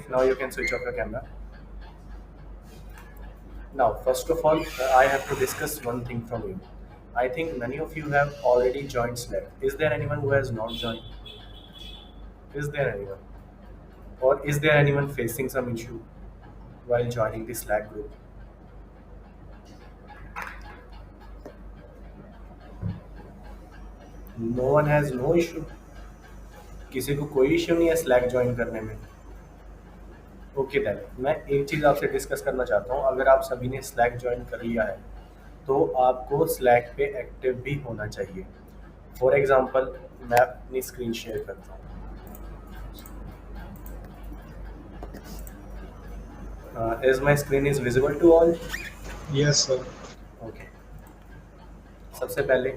now you can switch off your camera. Now, first of all, I have to discuss one thing from you. I think many of you have already joined Slack. Is there anyone who has not joined? Is there anyone? Or is there anyone facing some issue while joining the Slack group? No one has no issue. किसी को कोई issue नहीं है Slack join करने में. Okay then मैं एक चीज़ आपसे डिस्कस करना चाहता हूँ. अगर आप सभी ने Slack ज्वाइन कर लिया है तो आपको Slack पे एक्टिव भी होना चाहिए. फॉर एग्जांपल मैं अपनी स्क्रीन शेयर करता हूँ. Is my screen is visible to all? Yes, sir. Okay. सबसे पहले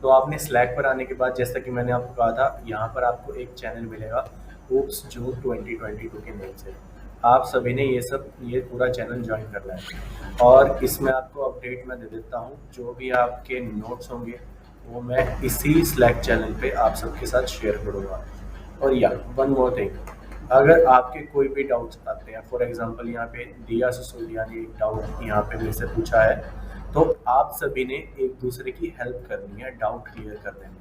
तो आपने Slack पर आने के बाद जैसा कि मैंने आपको कहा था यहाँ पर आपको एक चैनल मिलेगा oops जून 2022 के नेम से. आप सभी ने ये पूरा चैनल ज्वाइन करना है और इसमें आपको अपडेट मैं दे देता हूँ. जो भी आपके नोट्स होंगे वो मैं इसी Slack चैनल पे आप सबके साथ शेयर करूँगा. और या वन मोर थिंग, अगर आपके कोई भी डाउट्स आते हैं, फॉर एग्जांपल यहाँ पे दिया सिसोदिया ने एक डाउट यहाँ पे मेरे से पूछा है, तो आप सभी ने एक दूसरे की हेल्प करनी है डाउट क्लियर करने में.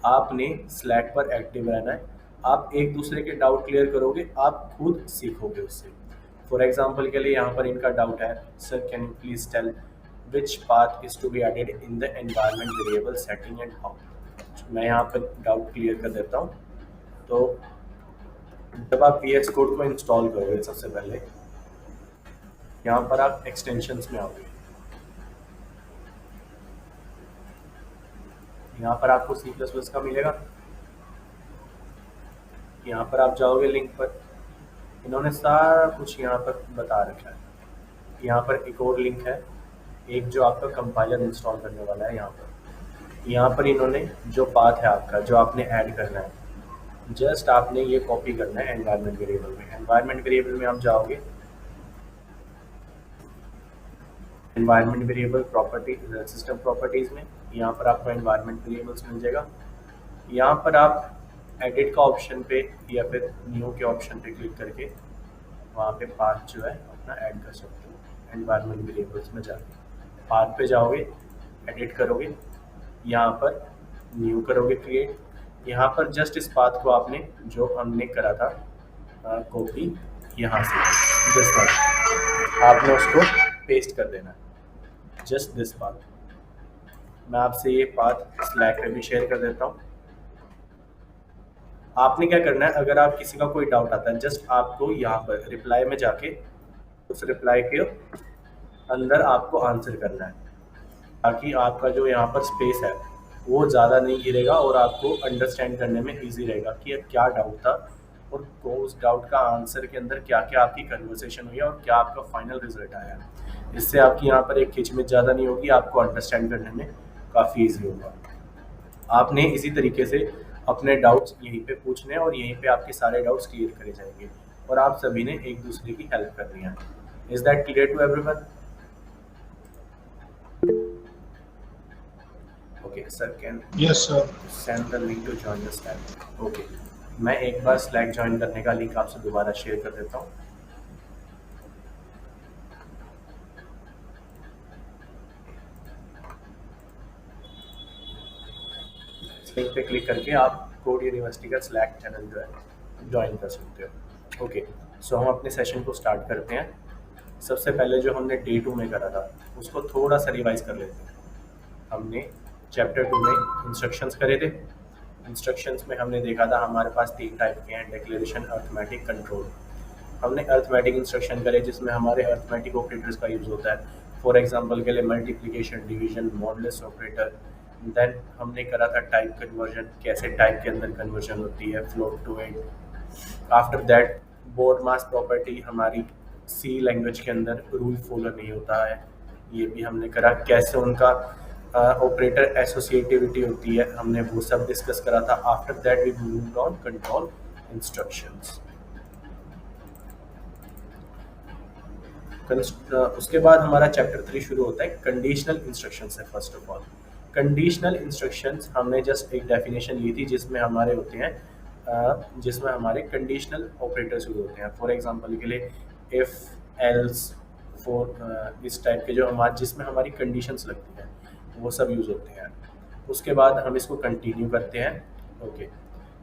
आपने Slack पर एक्टिव रहना है. आप एक दूसरे के डाउट क्लियर करोगे, आप खुद सीखोगे उससे. फॉर एग्जांपल के लिए यहाँ पर इनका डाउट है, sir can you please tell which path is to be added in the environment variable setting and how. मैं यहाँ पर डाउट क्लियर कर देता हूँ. तो जब आप VS कोड को इंस्टॉल करोगे सबसे पहले यहाँ पर आप एक्सटेंशंस में आओगे. यहाँ पर आपको C++ का मिलेगा. यहाँ पर आप जाओगे लिंक पर, इन्होंने सारा कुछ यहाँ पर बता रखा है. यहाँ पर एक और लिंक है, एक जो आपका कंपाइलर इंस्टॉल करने वाला है. यहाँ पर इन्होंने जो पाथ है आपका जो आपने ऐड करना है, जस्ट आपने ये कॉपी करना है एनवायरनमेंट वेरिएबल में. एनवायरनमेंट वेरिएबल में आप जाओगे, environment variable properties system properties में यहाँ पर आपको एनवायरनमेंट वेरिएबल्स मिल जाएगा. यहाँ पर आप एडिट का ऑप्शन पे या फिर न्यू के ऑप्शन पे क्लिक करके वहाँ पे पाथ जो है अपना ऐड कर सकते हो. एनवायरनमेंट वेरिएबल्स में जाके पाथ पे जाओगे, एडिट करोगे, यहाँ पर न्यू करोगे क्रिएट. यहाँ पर जस्ट इस पाथ को आपने जो हमने करा था कॉपी यहाँ से जस्ट आपने उसको पेस्ट कर देना है. Just this path. मैं आपसे ये पाथ Slack पे भी शेयर कर देता हूँ. आपने क्या करना है, अगर आप किसी का कोई डाउट आता है, जस्ट आपको यहाँ पर रिप्लाई में जाके उस रिप्लाई के अंदर आपको आंसर करना है, ताकि आपका जो यहाँ पर स्पेस है वो ज़्यादा नहीं गिरेगा और आपको अंडरस्टैंड करने में इजी रहेगा कि क्या डाउट था और उस डाउट का आंसर के अंदर क्या क्या आपकी कन्वर्सेशन हुई है और क्या आपका फाइनल रिजल्ट आया है. इससे आपकी यहाँ पर एक खिचमिच ज़्यादा नहीं होगी, आपको अंडरस्टैंड करने में काफ़ी ईजी होगा. आपने इसी तरीके से अपने डाउट्स यहीं पे पूछने हैं और यहीं पे आपके सारे डाउट्स क्लियर करे जाएंगे और आप सभी ने एक दूसरे की हेल्प करनी है. Is that clear to everyone? Okay sir, can Yes, sir. Send the link to join the Slack. Okay, मैं एक बार Slack ज्वाइन करने का लिंक आपसे दोबारा शेयर कर देता हूँ. लिंक पे क्लिक करके आप कोड यूनिवर्सिटी का Slack चैनल जो है ज्वाइन कर सकते हो. ओके, सो हम अपने सेशन को स्टार्ट करते हैं. सबसे पहले जो हमने डे 2 में करा था उसको थोड़ा सा रिवाइज कर लेते हैं. हमने चैप्टर 2 में इंस्ट्रक्शंस करे थे. इंस्ट्रक्शंस में हमने देखा था हमारे पास 3 टाइप के हैं, डिक्लेरेशन, अर्थमेटिक, कंट्रोल. हमने अर्थमेटिक इंस्ट्रक्शन करे जिसमें हमारे अर्थमेटिक ऑपरेटर्स का यूज़ होता है. फॉर एग्जांपल के लिए multiplication, division, modulus operator. Then हमने करा था टाइप कन्वर्जन, कैसे टाइप के अंदर कन्वर्जन होती है float to int. After that BODMAS property, हमारी C लैंग्वेज के अंदर रूल फॉलो नहीं होता है, ये भी हमने करा. कैसे उनका ऑपरेटर एसोसिएटिविटी होती है, हमने वो सब डिस्कस करा था. After that we moved on control instructions. उसके बाद हमारा चैप्टर 3 शुरू होता है कंडीशनल इंस्ट्रक्शन से. First of all conditional instructions हमने जस्ट एक डेफिनेशन ली थी जिसमें हमारे होते हैं जिसमें हमारे कंडीशनल ऑपरेटर्स यूज होते हैं। फॉर एग्जांपल के लिए इफ़, एल्स, फॉर, इस टाइप के जो हमारे जिसमें हमारी कंडीशंस लगती हैं वो सब यूज़ होते हैं। उसके बाद हम इसको कंटिन्यू करते हैं। Okay,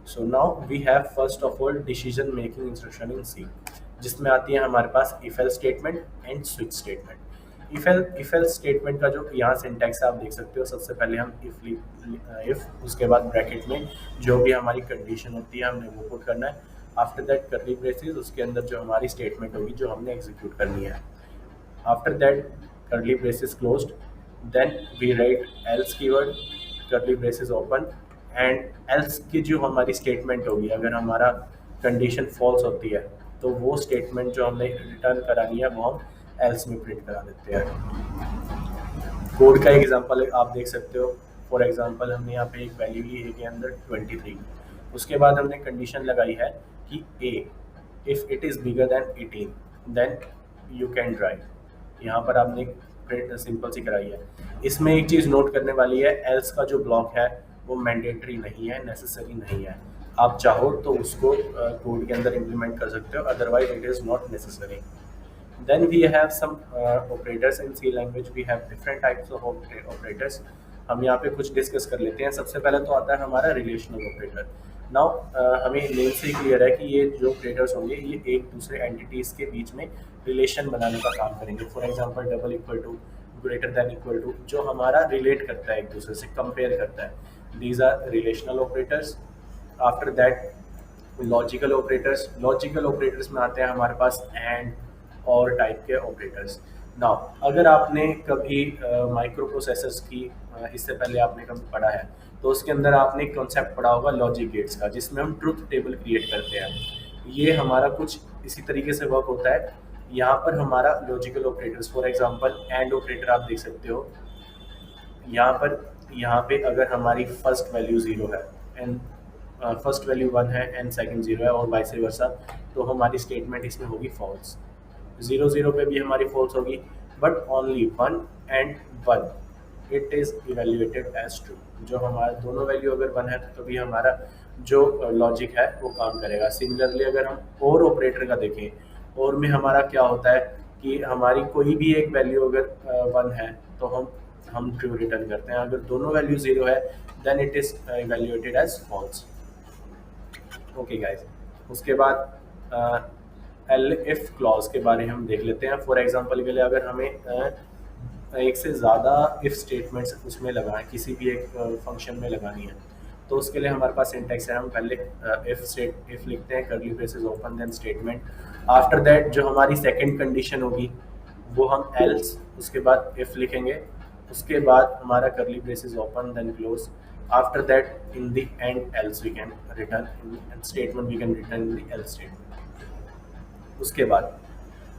so now we have first of all decision making instruction in C, जिसमें आती है हमारे पास if else statement and switch statement. If else statement का जो यहाँ सिंटैक्स है आप देख सकते हो, सबसे पहले हम इफ, उसके बाद ब्रैकेट में जो भी हमारी कंडीशन होती है हमने वो पुट करना है। आफ्टर दैट कर्ली ब्रेसेस, उसके अंदर जो हमारी स्टेटमेंट होगी जो हमने एग्जीक्यूट करनी है। After that, curly braces closed. Then we write else keyword, curly braces open, and else की जो हमारी स्टेटमेंट होगी, अगर हमारा कंडीशन फॉल्स होती है तो वो स्टेटमेंट जो हमने रिटर्न करानी है वो हम एल्स में प्रिंट करा देते हैं। कोड का एग्जांपल आप देख सकते हो। फॉर एग्जांपल हमने यहाँ पे एक वैल्यू ली ए के अंदर 23, उसके बाद हमने कंडीशन लगाई है कि a if it is bigger than 18 then you can drive. यहाँ पर आपने प्रिंट सिंपल सी कराई है। इसमें एक चीज़ नोट करने वाली है, एल्स का जो ब्लॉक है वो मैंडेटरी नहीं है, नेसेसरी नहीं है। आप चाहो तो उसको कोड के अंदर इम्प्लीमेंट कर सकते हो, otherwise it is not necessary. Then we have some operators in C language. We have different types of operators. हम यहाँ पे कुछ डिस्कस कर लेते हैं। सबसे पहले तो आता है हमारा रिलेशनल ऑपरेटर। नाउ हमें नेम से ही क्लियर है कि ये जो ऑपरेटर्स होंगे ये एक दूसरे एंटिटीज़ के बीच में रिलेशन बनाने का काम करेंगे। For example double equal to, greater than equal to, जो हमारा रिलेट करता है एक दूसरे से, कंपेयर करता है। These are relational operators. After that logical operators. Logical operators में आते हैं हमारे पास एंड और टाइप के ऑपरेटर्स। नाउ अगर आपने कभी माइक्रो प्रोसेसर्स की इससे पहले आपने कभी पढ़ा है तो उसके अंदर आपने एक कॉन्सेप्ट पढ़ा होगा लॉजिक गेट्स का, जिसमें हम ट्रुथ टेबल क्रिएट करते हैं। ये हमारा कुछ इसी तरीके से वर्क होता है। यहाँ पर हमारा logical operators, for example and operator आप देख सकते हो। यहाँ पे अगर हमारी फर्स्ट वैल्यू 0 है एंड फर्स्ट वैल्यू 1 है एंड सेकंड 0 है और वाइस वर्सा, तो हमारी स्टेटमेंट इसमें होगी फॉल्स। 0 पे भी हमारी फॉल्स होगी, but only 1 and 1 it is evaluated as true. जो हमारा दोनों वैल्यू अगर 1 है तो भी हमारा जो लॉजिक है वो काम करेगा। सिमिलरली अगर हम और ऑपरेटर का देखें, और में हमारा क्या होता है कि हमारी कोई भी एक वैल्यू अगर 1 है तो हम ट्रू रिटर्न करते हैं। अगर दोनों वैल्यू 0 है then it is evaluated as false. Okay guys, उसके बाद एल इफ क्लॉज के बारे में हम देख लेते हैं। फॉर एग्जांपल के लिए अगर हमें एक से ज़्यादा इफ स्टेटमेंट्स उसमें लगाएं, किसी भी एक फंक्शन में लगानी है, तो उसके लिए हमारे पास सिंटैक्स है। हम पहले इफ लिखते हैं, curly braces open, then statement. After that जो हमारी सेकंड कंडीशन होगी वो हम एल्स, उसके बाद इफ लिखेंगे, उसके बाद हमारा curly braces open then close. After that in the end else we can return in statement, we can return in the else statement. उसके बाद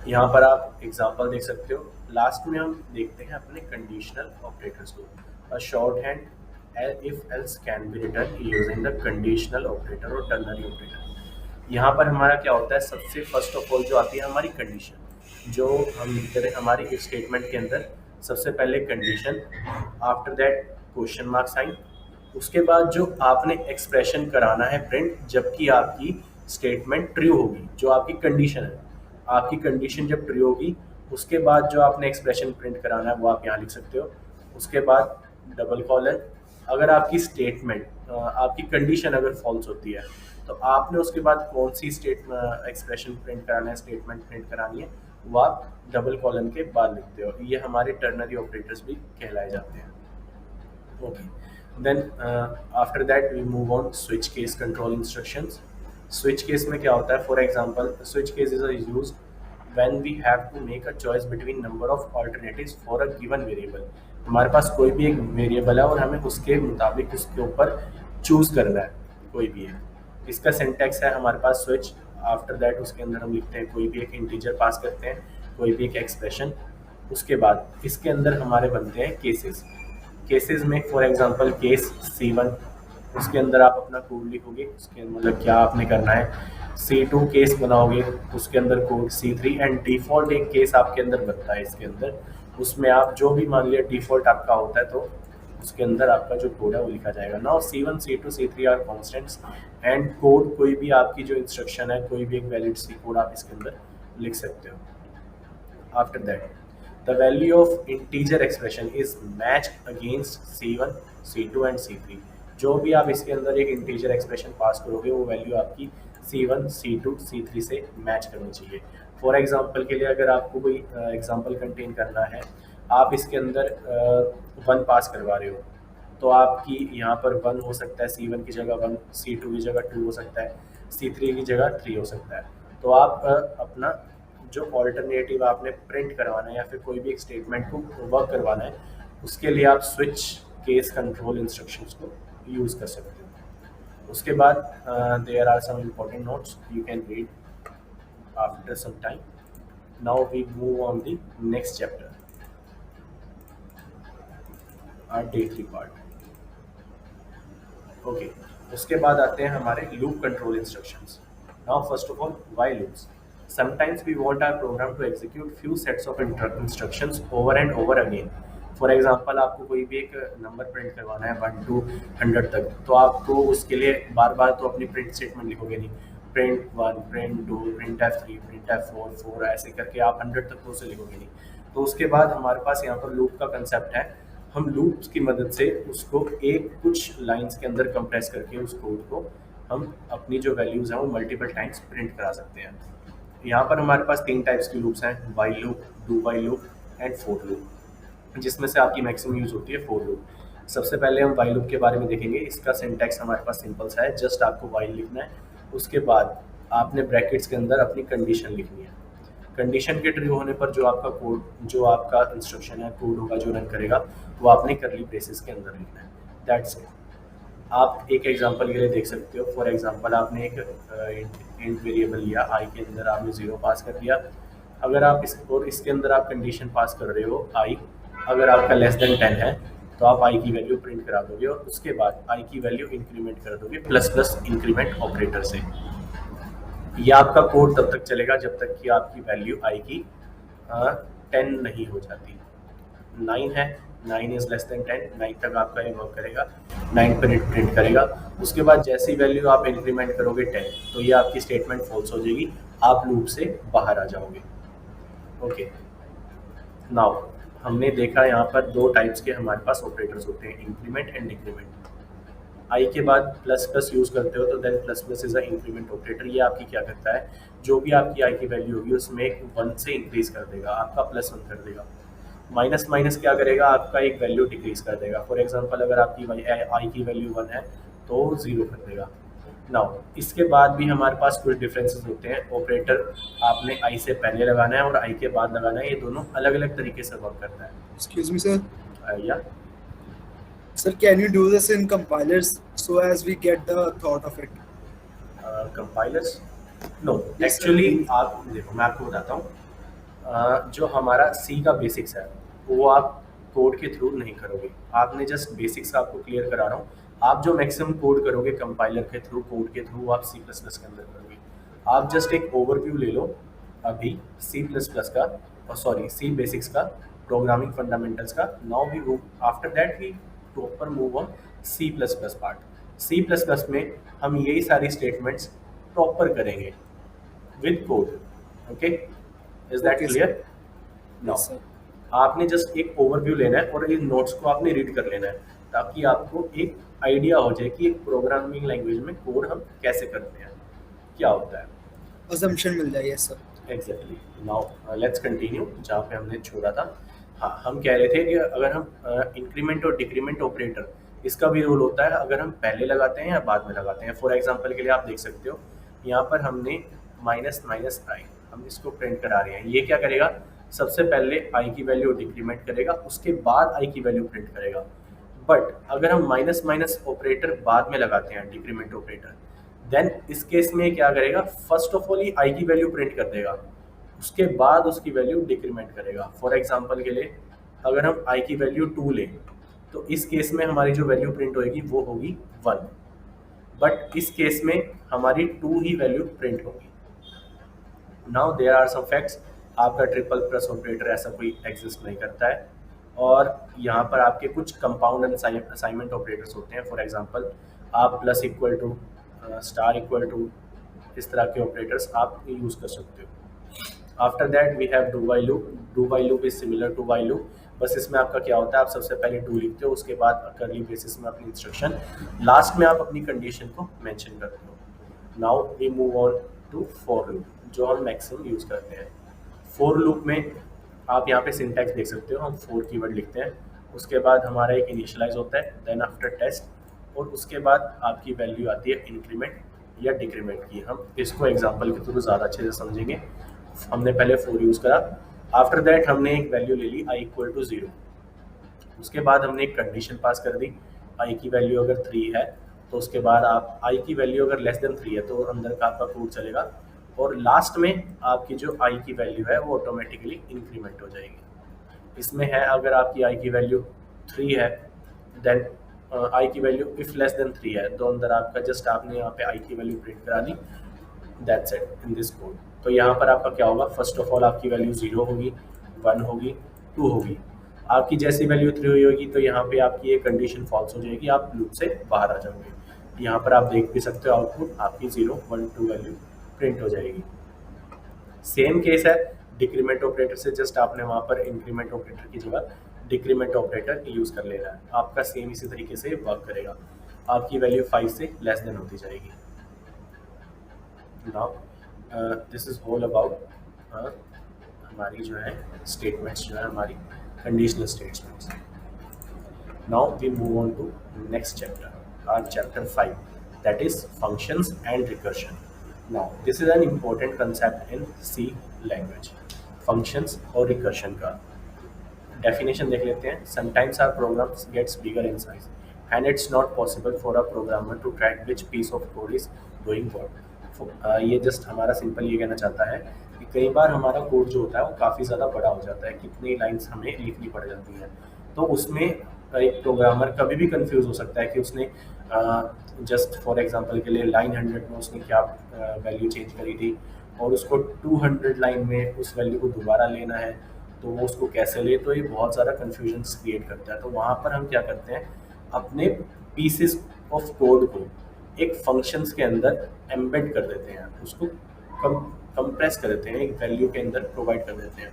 यहाँ पर आप एग्जांपल देख सकते हो। लास्ट में हम देखते हैं अपने कंडीशनल ऑपरेटर्स को। A short hand if else can be return using the conditional operator और टर्नरी ऑपरेटर। यहाँ पर हमारा क्या होता है, सबसे फर्स्ट ऑफ ऑल जो आती है हमारी कंडीशन, जो हम लिखते हैं हमारी इफ स्टेटमेंट के अंदर, सबसे पहले condition, after that question mark sign. उसके बाद जो आपने एक्सप्रेशन कराना है प्रिंट, जबकि आपकी स्टेटमेंट ट्रू होगी, जो आपकी कंडीशन है, आपकी कंडीशन जब ट्रू होगी उसके बाद जो आपने एक्सप्रेशन प्रिंट कराना है वो आप यहाँ लिख सकते हो। उसके बाद डबल कॉलन, अगर आपकी स्टेटमेंट आपकी कंडीशन अगर फॉल्स होती है तो आपने उसके बाद कौन सी एक्सप्रेशन प्रिंट कराना है, स्टेटमेंट प्रिंट करानी है, वो आप डबल कॉलन के बाद लिखते हो। ये हमारे टर्नरी ऑपरेटर्स भी कहलाए जाते हैं। Okay, then after that we move on switch case control instructions. Switch case में क्या होता है, for example switch cases are used when we have to make a choice between number of alternatives for a given variable. हमारे पास कोई भी एक variable है और हमें उसके मुताबिक उसके ऊपर चूज करना है कोई भी एक। इसका सिंटैक्स है हमारे पास स्विच। आफ्टर दैट उसके अंदर हम लिखते हैं कोई भी एक इंटीजर पास करते हैं, कोई भी एक एक्सप्रेशन। उसके बाद इसके अंदर हमारे बनते हैं केसेस। केसेस में फॉर एग्जांपल केस C1, उसके अंदर आप अपना कोड लिखोगे, उसके मतलब क्या आपने करना है। C2 केस बनाओगे, उसके अंदर कोड C3, एंड डिफ़ॉल्ट एक केस आपके अंदर बनता है इसके अंदर, उसमें आप जो भी मान लिया डिफ़ॉल्ट आपका होता है तो उसके अंदर आपका जो कोड है वो लिखा जाएगा। Now C1 C2 C3 are constants and code कोई भी आपकी जो इंस्ट्रक्शन है, कोई भी एक वैलिड सी कोड आप इसके अंदर लिख सकते हो। After that, the value of integer expression is matched against C1, C2 and C3। जो भी आप इसके अंदर एक इंटीजर एक्सप्रेशन पास करोगे वो वैल्यू आपकी C1, C2, C3 से मैच करनी चाहिए। फॉर एग्जांपल के लिए अगर आपको कोई एग्जांपल कंटेन करना है, आप इसके अंदर 1 पास करवा रहे हो, तो आपकी यहाँ पर 1 हो सकता है, C1 की जगह 1, C2 की जगह 2 हो सकता है, C3 की जगह 3 हो सकता है। तो आप अपना जो ऑल्टरनेटिव आपने प्रिंट करवाना है या फिर कोई भी एक स्टेटमेंट को वर्क करवाना है, उसके लिए आप स्विच केस कंट्रोल इंस्ट्रक्शंस को यूज़ कर सकते हो। उसके बाद there are some important notes you can read after some time. Now we move on the next chapter, our day 3 part. Okay, उसके बाद आते हैं हमारे loop control instructions. Now first of all, while loops. Sometimes we want our program to execute few sets of instructions over and over again. For example आपको कोई भी एक number print करवाना है 1 to 100 तक, तो आपको उसके लिए बार बार तो अपनी प्रिंट स्टेटमेंट लिखोगे नहीं। Print 1, print 2, print F3, print F4, 4 ऐसे करके आप 100 तक तो उसे लिखोगे नहीं। तो उसके बाद हमारे पास यहाँ पर लूप का कंसेप्ट है। हम लूप्स की मदद से उसको एक कुछ लाइंस के अंदर कंप्रेस करके उस कोड को हम अपनी जो वैल्यूज़ हैं वो मल्टीपल टाइम्स प्रिंट करा सकते हैं। यहाँ पर हमारे पास 3 टाइप्स की लूप्स हैं, while loop, do while loop and for loop, जिसमें से आपकी मैक्सिमम यूज़ होती है फोर लूप। सबसे पहले हम व्हाइल लूप के बारे में देखेंगे। इसका सिंटैक्स हमारे पास सिंपल सा है, जस्ट आपको व्हाइल लिखना है, उसके बाद आपने ब्रैकेट्स के अंदर अपनी कंडीशन लिखनी है। कंडीशन के ट्रू होने पर जो आपका कोड, जो आपका इंस्ट्रक्शन है, कोड होगा जो रन करेगा, वो आपने करली ब्रेसेस के अंदर लिखना है। That's it. आप एक एग्जांपल के लिए देख सकते हो। फॉर एग्जांपल आपने एक इंट वेरिएबल लिया, आई के अंदर आपने 0 पास कर दिया। अगर आप इसके अंदर आप कंडीशन पास कर रहे हो आई, अगर आपका लेस देन 10 है तो आप आई की वैल्यू प्रिंट करा दोगे और उसके बाद आई की वैल्यू इंक्रीमेंट कर दोगे प्लस प्लस इंक्रीमेंट ऑपरेटर से। ये आपका कोड तब तक चलेगा जब तक कि आपकी वैल्यू आई की 10 नहीं हो जाती। 9 है, 9 इज लेस देन 10, 9 तक आपका ये वर्क करेगा, 9 पर इट प्रिंट करेगा। उसके बाद जैसी वैल्यू आप इंक्रीमेंट करोगे 10, तो ये आपकी स्टेटमेंट फॉल्स हो जाएगी, आप लूप से बाहर आ जाओगे। ओके, नाउ हमने देखा यहाँ पर 2 टाइप्स के हमारे पास ऑपरेटर्स होते हैं, इंक्रीमेंट एंड डिक्रीमेंट। आई के बाद प्लस प्लस यूज़ करते हो तो then plus plus is a increment operator. ये आपकी क्या करता है, जो भी आपकी आई की वैल्यू होगी उसमें 1 से इंक्रीज कर देगा, आपका +1 कर देगा। माइनस माइनस क्या करेगा, आपका एक वैल्यू डिक्रीज कर देगा। फॉर एग्जांपल अगर आपकी आई की वैल्यू 1 है तो 0 कर देगा। नाउ इसके बाद भी हमारे पास कुछ डिफरेंसेस होते हैं। ऑपरेटर आपने आई से पहले लगाना है और आई के बाद लगाना है, ये दोनों अलग अलग तरीके से वर्क करता है। Excuse me, sir. या Sir, can you do this in compilers so as we get the thought of it? Compilers no, Yes, sir. Actually आप देखो मैं आपको बताता हूँ। जो हमारा सी का बेसिक्स है वो आप कोड के थ्रू नहीं करोगे, आपने जस्ट बेसिक्स आपको क्लियर करा रहा हूँ। आप जो मैक्सिमम कोड करोगे कंपाइलर के थ्रू, कोड के थ्रू आप C++ के अंदर करोगे। आप जस्ट एक ओवरव्यू ले लो अभी C++ का, सॉरी सी बेसिक्स का, प्रोग्रामिंग फंडामेंटल्स का। Now we move after that we proper move on C++ part. C++ में हम यही सारी स्टेटमेंट्स प्रॉपर करेंगे with code. Okay, is that Okay, sir. Clear? Now Yes, sir. आपने just एक overview लेना है और इन नोट्स को आपने रीड कर लेना है ताकि आपको एक आइडिया हो जाए कि एक प्रोग्रामिंग लैंग्वेज में कोड हम कैसे करते हैं, क्या होता है। Assumption मिल जाए, yes, sir. Exactly. Now let's continue जहाँ पे हमने छोड़ा था। हाँ, हम कह रहे थे कि अगर हम इंक्रीमेंट और डिक्रीमेंट ऑपरेटर, इसका भी रोल होता है अगर हम पहले लगाते हैं या बाद में लगाते हैं। फॉर एग्जांपल के लिए आप देख सकते हो यहाँ पर हमने माइनस माइनस आई, हम इसको प्रिंट करा रहे हैं। ये क्या करेगा, सबसे पहले आई की वैल्यू डिक्रीमेंट करेगा, उसके बाद आई की वैल्यू प्रिंट करेगा। बट अगर हम माइनस माइनस ऑपरेटर बाद में लगाते हैं, डिक्रीमेंट ऑपरेटर, देन इस केस में क्या करेगा, फर्स्ट ऑफ ऑल ही आई की वैल्यू प्रिंट कर देगा, उसके बाद उसकी वैल्यू डिक्रीमेंट करेगा। फॉर एग्जांपल के लिए अगर हम आई की वैल्यू 2 लें तो इस केस में हमारी जो वैल्यू प्रिंट होगी वो होगी 1, बट इस केस में हमारी 2 ही वैल्यू प्रिंट होगी। Now there are some facts, आपका ट्रिपल प्लस ऑपरेटर ऐसा कोई एग्जिस्ट नहीं करता है। और यहाँ पर आपके कुछ कंपाउंड असाइनमेंट ऑपरेटर्स होते हैं। फॉर एग्जांपल आप plus equal to, star equal to, इस तरह के ऑपरेटर्स आप यूज़ कर सकते हो। After that we have do while loop. Do while loop is similar to while loop, बस इसमें आपका क्या होता है, आप सबसे पहले डू लिखते हो, उसके बाद करली ब्रेसेस में अपनी इंस्ट्रक्शन, लास्ट में आप अपनी कंडीशन को मेंशन करते हो। Now we move on to for loop, जो हम मैक्सिमम यूज़ करते हैं। फॉर लूप में आप यहाँ पे सिंटैक्स देख सकते हो, हम फोर कीवर्ड लिखते हैं, उसके बाद हमारा एक इनिशियलाइज होता है, देन आफ्टर टेस्ट, और उसके बाद आपकी वैल्यू आती है इंक्रीमेंट या डिक्रीमेंट की। हम इसको एग्जांपल के थ्रू ज़्यादा अच्छे से समझेंगे। हमने पहले फोर यूज़ करा, आफ्टर दैट हमने एक वैल्यू ले ली आई इक्वल टू 0, उसके बाद हमने एक कंडीशन पास कर दी, आई की वैल्यू अगर 3 है तो उसके बाद आप आई की वैल्यू अगर लेस देन 3 है तो अंदर का आपका कोड चलेगा, और लास्ट में आपकी जो आई की वैल्यू है वो ऑटोमेटिकली इंक्रीमेंट हो जाएगी। इसमें है अगर आपकी आई की वैल्यू 3 है, देन आई की वैल्यू इफ लेस देन 3 है तो अंदर आपका जस्ट आपने यहाँ पे आई की वैल्यू प्रिंट करा दी, that's it in this code. तो यहाँ पर आपका क्या होगा, फर्स्ट ऑफ ऑल आपकी वैल्यू 0 होगी, 1 होगी, 2 होगी। आपकी जैसी वैल्यू 3 हुई होगी तो यहाँ पे आपकी ये कंडीशन फॉल्स हो जाएगी, आप लूप से बाहर आ जाओगे। यहाँ पर आप देख भी सकते हो आउटपुट आपकी 0, 1, 2 वैल्यू प्रिंट हो जाएगी। सेम केस है डिक्रीमेंट ऑपरेटर से, जस्ट आपने वहाँ पर इंक्रीमेंट ऑपरेटर की जगह डिक्रीमेंट ऑपरेटर यूज़ कर लेना है, आपका सेम इसी तरीके से वर्क करेगा। आपकी वैल्यू 5 से लेस देन होती जाएगी। Now this is all about हमारी जो है स्टेटमेंट्स, जो है हमारी conditional statements. Now we move on to next chapter, our chapter 5, that is functions and recursion. Now this is an important concept in C language, functions और recursion का definition देख लेते हैं। Sometimes our programs gets bigger in size and it's not possible for a programmer to track which piece of code is doing what. ये just हमारा simple ये कहना चाहता है कि कई बार हमारा कोड जो होता है वो काफ़ी ज़्यादा बड़ा हो जाता है, कितनी लाइंस हमें लिखनी पड़ जाती हैं, तो उसमें एक प्रोग्रामर कभी भी कंफ्यूज हो सकता है कि उसने जस्ट फॉर एग्जांपल के लिए लाइन 100 में उसने क्या वैल्यू चेंज करी थी और उसको 200 लाइन में उस वैल्यू को दोबारा लेना है, तो वो उसको कैसे ले, तो ये बहुत ज़्यादा कन्फ्यूजन्स क्रिएट करता है। तो वहाँ पर हम क्या करते हैं, अपने पीसेस ऑफ कोड को एक फंक्शंस के अंदर एम्बेड कर देते हैं, उसको कंप्रेस कर देते हैं, एक वैल्यू के अंदर प्रोवाइड कर देते हैं।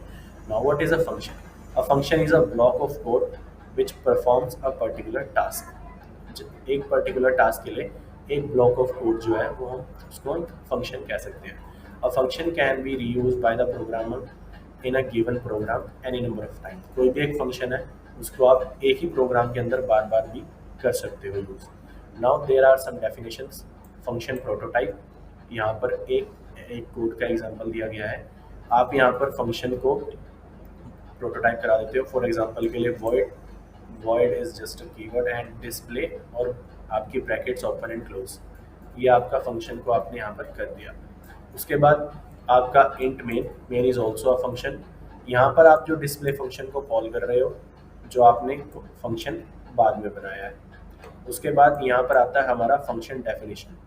Now what is a function? A function is a block of code which performs a particular task. एक पर्टिकुलर टास्क के लिए एक ब्लॉक ऑफ कोड जो है वो हम उसको फंक्शन कह सकते हैं। A function can be reuse by the programmer in a given program any number of time. कोई भी एक फंक्शन है उसको आप एक ही प्रोग्राम के अंदर बार बार भी कर सकते हो use. Now there are some definitions. Function prototype, यहाँ पर एक कोड का एग्जांपल दिया गया है, आप यहाँ पर फंक्शन को प्रोटोटाइप करा देते हो। फॉर एग्जांपल के लिए void is just a keyword and display और आपकी ब्रैकेट्स ओपन एंड क्लोज, ये आपका फंक्शन को आपने यहाँ पर कर दिया। उसके बाद आपका int main is also a function, यहाँ पर आप जो डिस्प्ले फंक्शन को कॉल कर रहे हो जो आपने फंक्शन बाद में बनाया है। उसके बाद यहाँ पर आता है हमारा फंक्शन डेफिनेशन।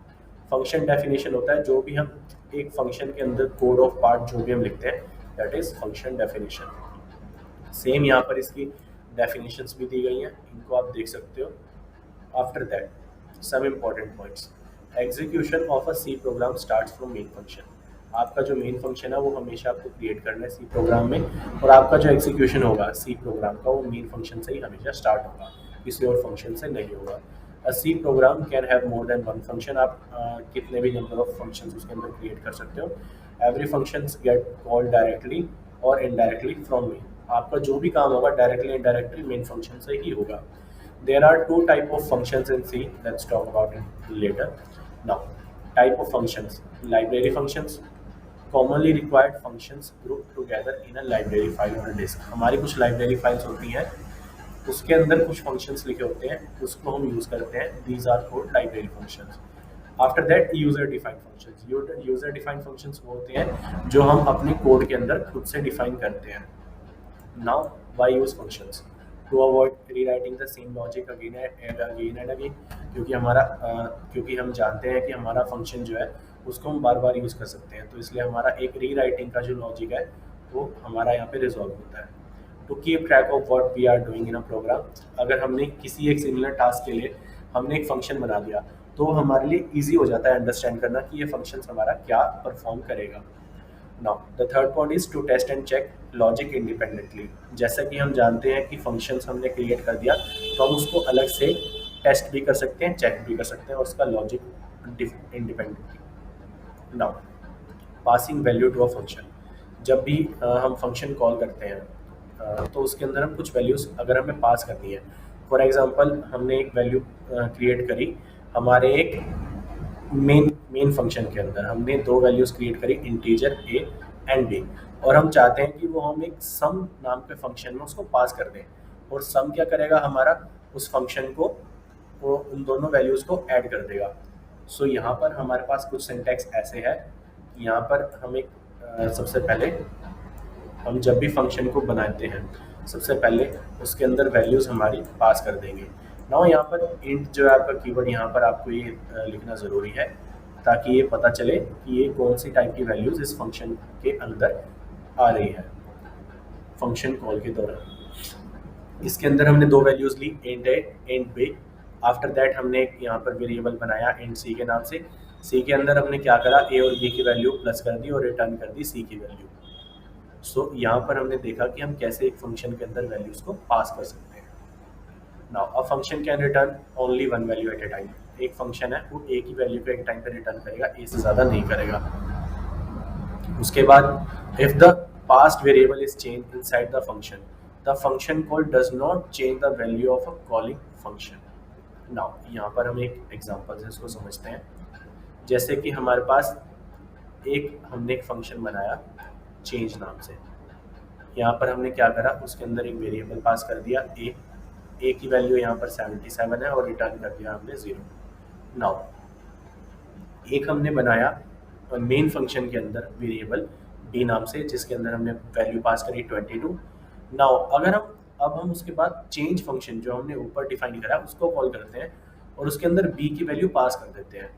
फंक्शन डेफिनेशन होता है जो भी हम एक फंक्शन के अंदर कोड ऑफ पार्ट जो भी हम लिखते हैं, that is function definition. Same यहाँ पर इसकी डेफिनेशंस भी दी गई हैं, इनको आप देख सकते हो। After that some important points. Execution of a C program starts from main function. आपका जो मेन फंक्शन है वो हमेशा आपको क्रिएट करना है सी प्रोग्राम में, और आपका जो एग्जीक्यूशन होगा सी प्रोग्राम का वो मेन फंक्शन से ही हमेशा स्टार्ट होगा, किसी और फंक्शन से नहीं होगा। A C program can have more than one function. आप कितने भी नंबर ऑफ फंक्शंस उसके अंदर क्रिएट कर सकते हो। Every functions gate called directly और इनडायरेक्टली फ्रॉम मेन। आपका जो भी काम होगा डायरेक्टली इनडायरेक्टली मेन फंक्शन से ही होगा। There are two type of functions in C, let's talk about it later. Now type of functions, library functions, commonly required functions group together in a library file on a disk. हमारी कुछ library files होती हैं, उसके अंदर कुछ functions लिखे होते हैं, उसको हम यूज़ करते हैं, these are called library functions. After that user defined functions. User defined functions वो होते हैं जो हम अपने कोड के अंदर खुद से डिफाइन करते हैं। Now, why use functions? To avoid rewriting the same logic again and again, क्योंकि हम जानते हैं कि हमारा फंक्शन जो है उसको हम बार बार यूज़ कर सकते हैं, तो इसलिए हमारा एक रीराइटिंग का जो लॉजिक है वो हमारा यहाँ पे रिजॉल्व होता है। To keep track of what we are doing in a program. अगर हमने किसी एक सिमिलर टास्क के लिए हमने एक फंक्शन बना दिया तो हमारे लिए ईजी हो जाता है अंडरस्टैंड करना कि ये फंक्शन हमारा क्या परफॉर्म करेगा। Now the third point is to test and check logic independently. जैसा कि हम जानते हैं कि फंक्शंस हमने क्रिएट कर दिया तो हम उसको अलग से टेस्ट भी कर सकते हैं, चेक भी कर सकते हैं और उसका logic independently. Now passing value to a function. जब भी हम फंक्शन कॉल करते हैं तो उसके अंदर हम कुछ वैल्यूज़ अगर हमें पास करनी है, फॉर एग्जांपल हमने एक वैल्यू क्रिएट करी हमारे एक मेन फंक्शन के अंदर, हमने दो वैल्यूज़ क्रिएट करी इंटीजर ए एंड बी, और हम चाहते हैं कि वो हम एक सम नाम के फंक्शन में उसको पास कर दें, और सम क्या करेगा हमारा उस फंक्शन को, वो उन दोनों वैल्यूज़ को ऐड कर देगा। सो यहाँ पर हमारे पास कुछ सिंटैक्स ऐसे है, यहाँ पर हम एक सबसे पहले हम जब भी फंक्शन को बनाते हैं सबसे पहले उसके अंदर वैल्यूज़ हमारी पास कर देंगे। नाउ यहाँ पर इंट जो है आपका कीवर्ड, यहाँ पर आपको ये लिखना ज़रूरी है ताकि ये पता चले कि ये कौन सी टाइप की वैल्यूज़ इस फंक्शन के अंदर आ रही है फंक्शन कॉल के दौरान। इसके अंदर हमने दो वैल्यूज़ ली, int A int B. After that हमने एक यहाँ पर वेरिएबल बनाया इंट सी के नाम से। सी के अंदर हमने क्या करा, ए और बी की वैल्यू प्लस कर दी और रिटर्न कर दी सी की वैल्यू। सो यहाँ पर हमने देखा कि हम कैसे एक फंक्शन के अंदर वैल्यूज़ को पास कर सकते हैं। Now a function can return only one value at a time. एक फंक्शन है वो एक ही वैल्यू को एक टाइम पे रिटर्न करेगा, ए से ज़्यादा नहीं करेगा। उसके बाद if the past variable is change inside the function call does not change the value of a calling function. Now यहाँ पर हम एक एग्जांपल से इसको समझते हैं। जैसे कि हमारे पास हमने एक फंक्शन बनाया चेंज नाम से। यहाँ पर हमने क्या करा, उसके अंदर एक वेरिएबल पास कर दिया ए की वैल्यू यहाँ पर 77 है और रिटर्न कर दिया हमने 0। नाउ एक हमने बनाया मेन फंक्शन के अंदर वेरिएबल बी नाम से जिसके अंदर हमने वैल्यू पास करी 22। नाउ अगर हम उसके बाद चेंज फंक्शन जो हमने ऊपर डिफाइन करा उसको कॉल करते हैं और उसके अंदर बी की वैल्यू पास कर देते हैं।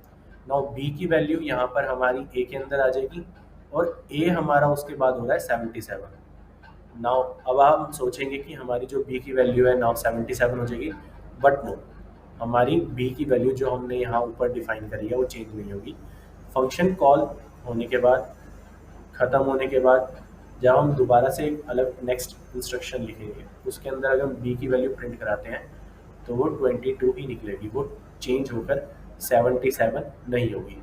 नाउ बी की वैल्यू यहाँ पर हमारी ए के अंदर आ जाएगी और ए हमारा उसके बाद हो रहा है 77। नाउ अब हम सोचेंगे कि हमारी जो बी की वैल्यू है नाउ 77 हो जाएगी, बट नो, हमारी बी की वैल्यू जो हमने यहाँ ऊपर डिफाइन करी है वो चेंज नहीं होगी। फंक्शन कॉल होने के बाद, ख़त्म होने के बाद, जब हम दोबारा से एक अलग नेक्स्ट इंस्ट्रक्शन लिखेंगे उसके अंदर अगर हम बी की वैल्यू प्रिंट कराते हैं तो वो 22 ही निकलेगी, वो चेंज होकर 77 नहीं होगी।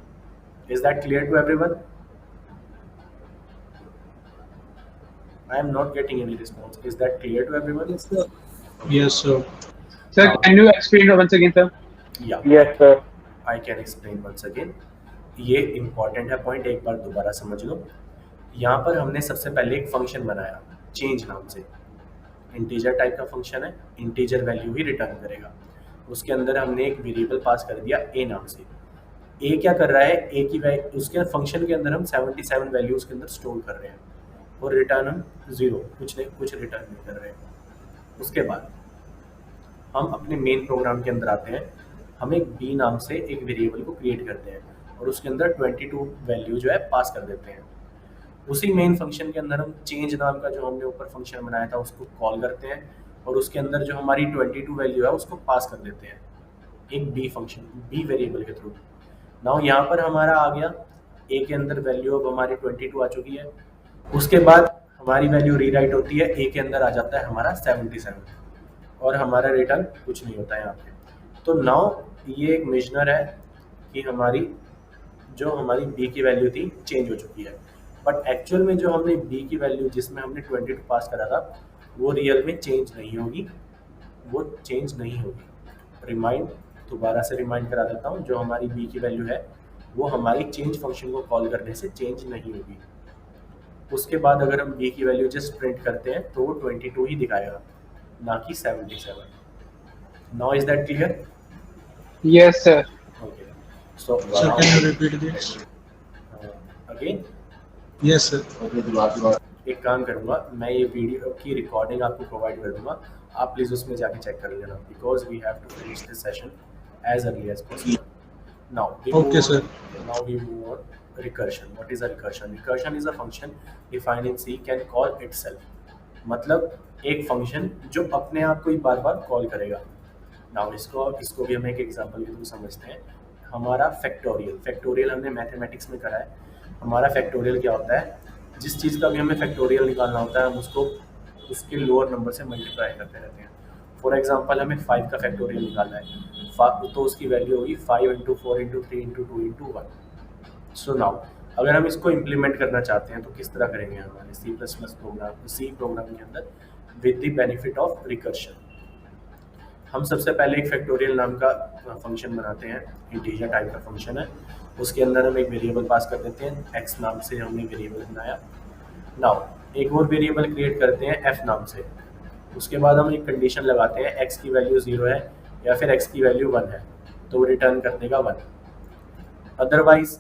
Is that clear to everyone? I am not getting any response. Is that clear to everyone? Yes, sir. Yes, sir. Sir, can you explain once again, sir? Yeah, Yes, sir. I can explain once again. ये important है point, एक बार दोबारा समझ लो। यहाँ पर हमने सबसे पहले एक फंक्शन बनाया चेंज नाम से, इंटीजर टाइप का फंक्शन है, इंटीजर वैल्यू ही रिटर्न करेगा। उसके अंदर हमने एक वेरिएबल पास कर दिया ए नाम से। ए क्या कर रहा है, ए की वैल्यू उसके फंक्शन के अंदर हम 77 वैल्यू उसके अंदर स्टोर कर रहे हैं और रिटर्न हम 0, कुछ रिटर्न नहीं कर रहे हैं। उसके बाद हम अपने मेन प्रोग्राम के अंदर आते हैं, हम एक बी नाम से एक वेरिएबल को क्रिएट करते हैं और उसके अंदर 22 वैल्यू जो है पास कर देते हैं। उसी मेन फंक्शन के अंदर हम चेंज नाम का जो हमने ऊपर फंक्शन बनाया था उसको कॉल करते हैं और उसके अंदर जो हमारी 22 वैल्यू है उसको पास कर देते हैं एक बी फंक्शन, बी वेरिएबल के थ्रू। नाउ यहाँ पर हमारा आ गया ए के अंदर वैल्यू अब हमारी 22 आ चुकी है। उसके बाद हमारी वैल्यू रीराइट होती है, ए के अंदर आ जाता है हमारा 77 और हमारा रिटर्न कुछ नहीं होता है यहाँ पे। तो नाउ ये एक मेजनर है कि हमारी बी की वैल्यू थी चेंज हो चुकी है, बट एक्चुअल में जो हमने बी की वैल्यू जिसमें हमने 22 पास करा था वो रियल में चेंज नहीं होगी, वो चेंज नहीं होगी। दोबारा से रिमाइंड करा देता हूँ, जो हमारी बी की वैल्यू है वो हमारी चेंज फंक्शन को कॉल करने से चेंज नहीं होगी। उसके बाद अगर हम बी की वैल्यू जस्ट प्रिंट करते हैं तो वो 22 ही दिखाएगा, ना कि 77। Now is that clear? Yes, sir. Okay, so Sir, can you repeat this? Again Yes, sir. एक काम करूँगा, मैं ये वीडियो की रिकॉर्डिंग आपको प्रोवाइड कर दूंगा, आप प्लीज़ उसमें जाके चेक कर लेना, because we have to finish this session as early as possible. Now Okay, sir. Now we move on recursion. What is a recursion? Recursion is a function defined in C can call itself. मतलब एक function जो अपने आप को ही बार बार call करेगा। Now इसको भी हम एक एग्जांपल के थ्रू समझते हैं। हमारा फैक्टोरियल हमने मैथमेटिक्स में करा है। हमारा फैक्टोरियल क्या होता है, जिस चीज़ का भी हमें फैक्टोरियल निकालना होता है हम उसको उसके लोअर नंबर से मल्टीप्लाई करते रहते हैं। फॉर एग्जांपल हमें 5 का फैक्टोरियल निकालना है, तो उसकी वैल्यू होगी 5 into 4 into 3 into 2 into 1। So now अगर हम इसको इम्प्लीमेंट करना चाहते हैं तो किस तरह करेंगे हमारे सी प्रोग्राम के अंदर with the benefit of recursion. हम सबसे पहले एक फैक्टोरियल नाम का फंक्शन बनाते हैं, इंटीजर टाइप का फंक्शन है। उसके अंदर हम एक वेरिएबल पास कर देते हैं, एक्स नाम से हमने वेरिएबल बनाया। नाउ एक और वेरिएबल क्रिएट करते हैं एफ नाम से। उसके बाद हम एक कंडीशन लगाते हैं, एक्स की वैल्यू 0 है या फिर एक्स की वैल्यू 1 है, तो वो रिटर्न कर देगा 1। अदरवाइज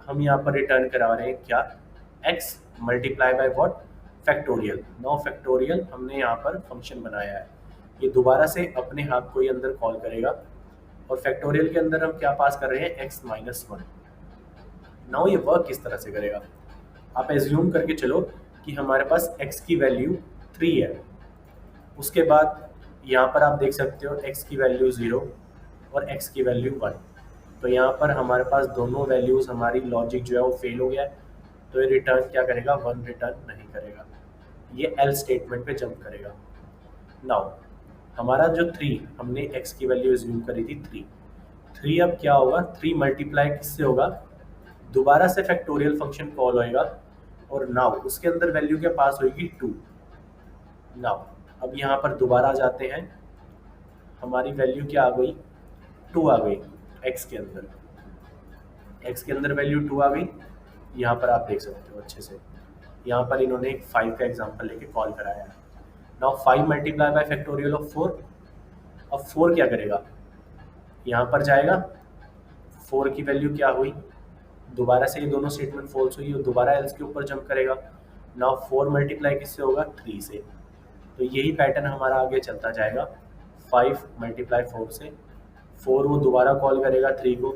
हम यहाँ पर रिटर्न करा रहे हैं क्या, x multiply by what, factorial. Now factorial हमने यहाँ पर फंक्शन बनाया है, ये दोबारा से अपने आप को ही अंदर कॉल करेगा। और फैक्टोरियल के अंदर हम क्या पास कर रहे हैं, एक्स माइनस 1। नाउ ये वर्क किस तरह से करेगा, आप एज्यूम करके चलो कि हमारे पास x की वैल्यू 3 है। उसके बाद यहाँ पर आप देख सकते हो x की वैल्यू 0 और x की वैल्यू 1। तो यहाँ पर हमारे पास दोनों वैल्यूज़, हमारी लॉजिक जो है वो फेल हो गया है। तो ये रिटर्न क्या करेगा, 1 रिटर्न नहीं करेगा, ये एल स्टेटमेंट पे जंप करेगा। नाउ हमारा जो 3 हमने x की वैल्यू एज्यूम करी थी 3 अब क्या होगा, 3 मल्टीप्लाई किससे होगा, दोबारा से फैक्टोरियल फंक्शन कॉल होएगा और नाउ उसके अंदर वैल्यू के पास होगी 2। नाउ अब यहाँ पर दोबारा आ जाते हैं, हमारी वैल्यू क्या आ गई, 2 आ गई x के अंदर वैल्यू 2 आ गई। यहाँ पर आप देख सकते हो अच्छे से, यहाँ पर इन्होंने एक 5 का एग्जांपल लेके कॉल कराया है। Now 5 multiply by factorial of 4। अब 4 क्या करेगा, यहाँ पर जाएगा, 4 की वैल्यू क्या हुई, दोबारा से ये दोनों स्टेटमेंट फॉल्स हुई और दोबारा एल्स के ऊपर जंप करेगा। नाउ 4 मल्टीप्लाई किससे होगा, 3 से। तो यही पैटर्न हमारा आगे चलता जाएगा, 5 मल्टीप्लाई 4 से, 4 वो दोबारा कॉल करेगा 3 को,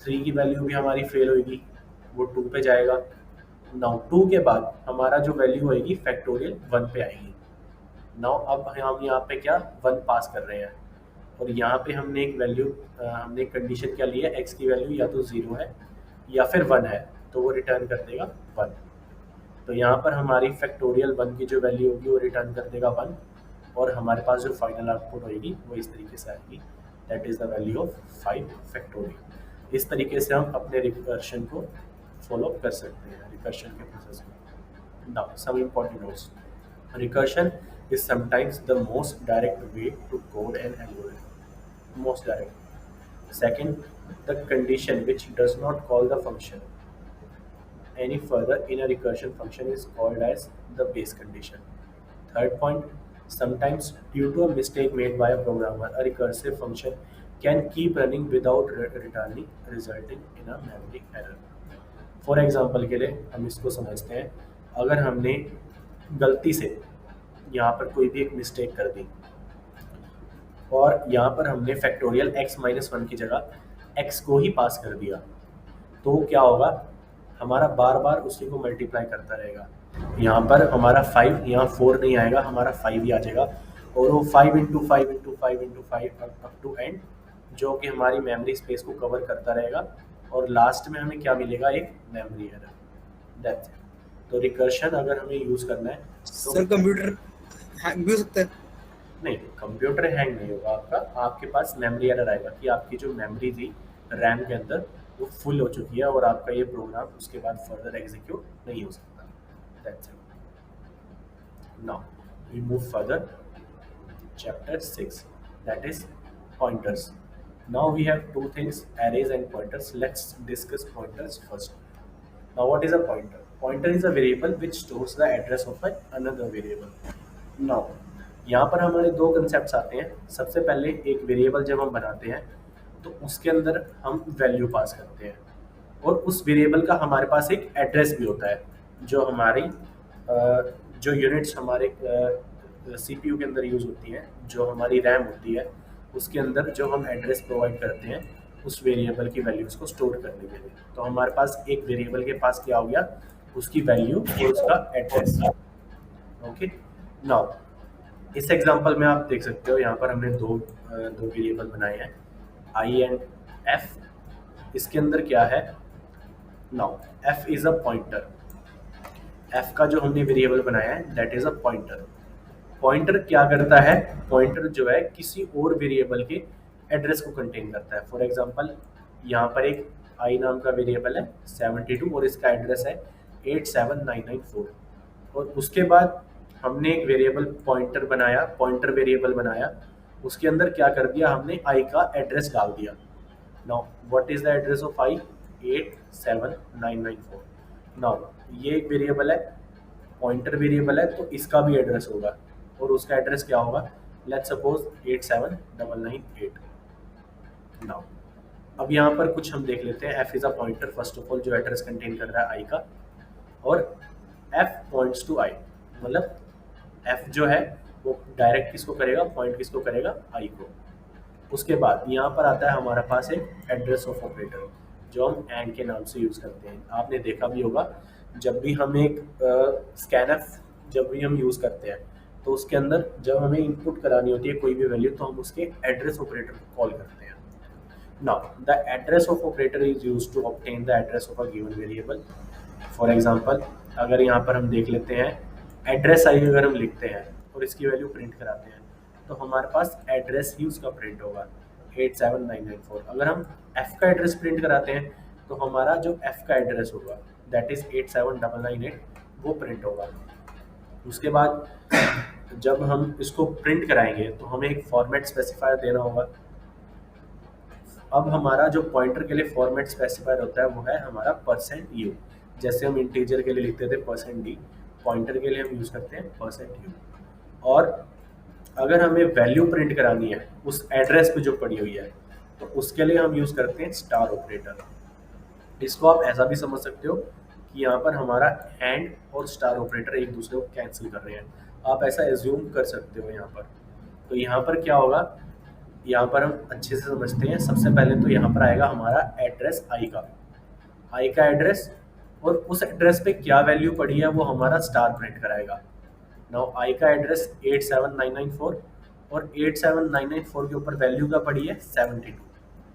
3 की वैल्यू भी हमारी फेल होगी, वो 2 पे जाएगा। नाउ 2 के बाद हमारा जो वैल्यू होएगी फैक्टोरियल 1 पे आएगी। नाउ अब हम यहाँ पे क्या 1 पास कर रहे हैं और यहाँ पे हमने एक कंडीशन क्या ली है, x की वैल्यू या तो 0 है या फिर 1 है, तो वो रिटर्न कर देगा 1। तो यहाँ पर हमारी फैक्टोरियल 1 की जो वैल्यू होगी वो रिटर्न कर देगा 1 और हमारे पास जो फाइनल आउटपुट होगी वो इस तरीके से आएगी, that is the value of 5 factorial. इस तरीके से हम अपने रिकर्शन को फॉलो कर सकते हैं, रिकर्शन के प्रोसेस को। Now some important notes, recursion is sometimes the most direct way to code an algorithm, most direct। Second, the condition which does not call the function any further in a recursion function is called as the base condition। Third point, sometimes due to a mistake made by a programmer, a recursive function can keep running without returning, resulting in a memory error। For example के लिए हम इसको समझते हैं, अगर हमने गलती से यहाँ पर कोई भी एक मिस्टेक कर दी और यहाँ पर हमने फैक्टोरियल x माइनस 1 की जगह x को ही पास कर दिया, तो क्या होगा, हमारा बार बार उसी को मल्टीप्लाई करता रहेगा। यहाँ पर हमारा 5, यहाँ 4 नहीं आएगा, हमारा 5 ही आ जाएगा और वो 5 into 5 into 5 into 5 up to end, जो कि हमारी मेमोरी स्पेस को कवर करता रहेगा और लास्ट में हमें क्या मिलेगा, एक मेमोरी एरर। That's it. तो रिकर्शन अगर हमें यूज़ करना है तो सर कंप्यूटर हैंग भी हो सकता है? नहीं, कंप्यूटर हैंग नहीं होगा आपका, आपके पास मेमोरी एरर आएगा कि आपकी जो मेमोरी थी रैम के अंदर वो फुल हो चुकी है और आपका ये प्रोग्राम उसके बाद फर्दर एग्जीक्यूट नहीं हो सकता। That's it. Now we move further, chapter 6, that is pointers. Now we have two things, arrays and pointers। Let's discuss pointers first। Now what is a pointer? Pointer is a variable which stores the address of another variable। Now यहाँ पर हमारे दो concept आते हैं। सबसे पहले एक variable जब हम बनाते हैं तो उसके अंदर हम वैल्यू पास करते हैं और उस वेरिएबल का हमारे पास एक एड्रेस भी होता है, जो हमारी जो यूनिट्स हमारे सीपीयू के अंदर यूज़ होती हैं, जो हमारी रैम होती है, उसके अंदर जो हम एड्रेस प्रोवाइड करते हैं उस वेरिएबल की वैल्यूज़ को स्टोर करने के लिए। तो हमारे पास एक वेरिएबल के पास क्या हो गया, उसकी वैल्यू और उसका एड्रेस। ओके। नाउ इस एग्जांपल में आप देख सकते हो यहाँ पर हमने दो वेरिएबल बनाए हैं, आई एंड एफ। इसके अंदर क्या है, now F is a pointer. F का जो हमने वेरिएबल बनाया है that is a pointer. Pointer क्या करता है, पॉइंटर जो है किसी और वेरिएबल के एड्रेस को कंटेन करता है। फॉर एग्जांपल यहाँ पर एक आई नाम का वेरिएबल है 72 और इसका एड्रेस है 87994। और उसके बाद हमने एक वेरिएबल पॉइंटर वेरिएबल बनाया, उसके अंदर क्या कर दिया, हमने आई का एड्रेस डाल दिया। Now what is the address of I, 87994। Now ये एक वेरिएबल है, पॉइंटर वेरिएबल है, तो इसका भी एड्रेस होगा और उसका एड्रेस क्या होगा, लेट्स सपोज 87998। नाउ अब यहाँ पर कुछ हम देख लेते हैं। F is a pointer first of all, जो एड्रेस कंटेन कर रहा है आई का, और एफ पॉइंट्स टू आई, मतलब एफ जो है वो डायरेक्ट किसको करेगा, पॉइंट किसको करेगा, आई को। उसके बाद यहाँ पर आता है हमारे पास एक एड्रेस ऑफ ऑपरेटर जो हम एंड के नाम से यूज़ करते हैं। आपने देखा भी होगा जब भी हम एक स्कैनफ जब भी हम यूज़ करते हैं तो उसके अंदर जब हमें इनपुट करानी होती है कोई भी वैल्यू तो हम उसके एड्रेस ऑपरेटर को कॉल करते हैं। Now the address of operator is used to obtain the address of a given variable. For example अगर यहाँ पर हम देख लेते हैं एड्रेस आई अगर हम लिखते हैं और इसकी वैल्यू प्रिंट कराते हैं तो हमारे पास एड्रेस ही उसका प्रिंट होगा 87994। अगर हम एफ का एड्रेस प्रिंट कराते हैं तो हमारा जो एफ का एड्रेस होगा दैट इज 87998 वो प्रिंट होगा। उसके बाद जब हम इसको प्रिंट कराएंगे तो हमें एक फॉर्मेट स्पेसिफायर देना होगा। अब हमारा जो पॉइंटर के लिए फॉर्मेट स्पेसिफायर होता है वो है हमारा %u। जैसे हम इंटीजर के लिए लिखते थे %d, पॉइंटर के लिए हम यूज़ करते हैं %u। और अगर हमें वैल्यू प्रिंट करानी है उस एड्रेस पे जो पड़ी हुई है तो उसके लिए हम यूज़ करते हैं स्टार ऑपरेटर। इसको आप ऐसा भी समझ सकते हो कि यहाँ पर हमारा एंड और स्टार ऑपरेटर एक दूसरे को कैंसिल कर रहे हैं, आप ऐसा एज्यूम कर सकते हो यहाँ पर। तो यहाँ पर क्या होगा, यहाँ पर हम अच्छे से समझते हैं। सबसे पहले तो यहाँ पर आएगा हमारा एड्रेस आई का एड्रेस, और उस एड्रेस पे क्या वैल्यू पड़ी है वो हमारा स्टार प्रिंट कराएगा। नाउ आई का एड्रेस 87994 और 87994 के ऊपर वैल्यू का पड़ी है 72,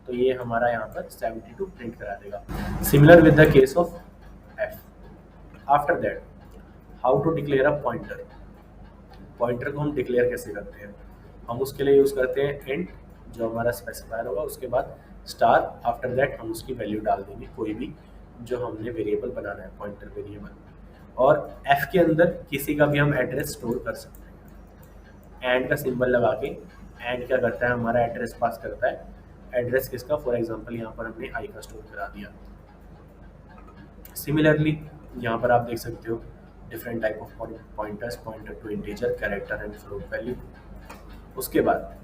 तो ये हमारा यहाँ पर 72 प्रिंट करा देगा। Similar with the case of F. After that how to declare a pointer. Pointer को हम डिक्लेयर कैसे करते हैं, हम उसके लिए यूज़ करते हैं इंट जो हमारा स्पेसिफायर होगा, उसके बाद स्टार, आफ्टर दैट हम उसकी वैल्यू डाल देंगे कोई भी जो हमने वेरिएबल बनाना है पॉइंटर वेरिएबल। और एफ के अंदर किसी का भी हम एड्रेस स्टोर कर सकते हैं। एंड का सिंबल लगा के एंड क्या करता है, हमारा एड्रेस पास करता है। एड्रेस किसका, फॉर एग्जांपल यहाँ पर हमने आई का स्टोर करा दिया। सिमिलरली यहाँ पर आप देख सकते हो different type of pointers, pointer to integer, character and float value. उसके बाद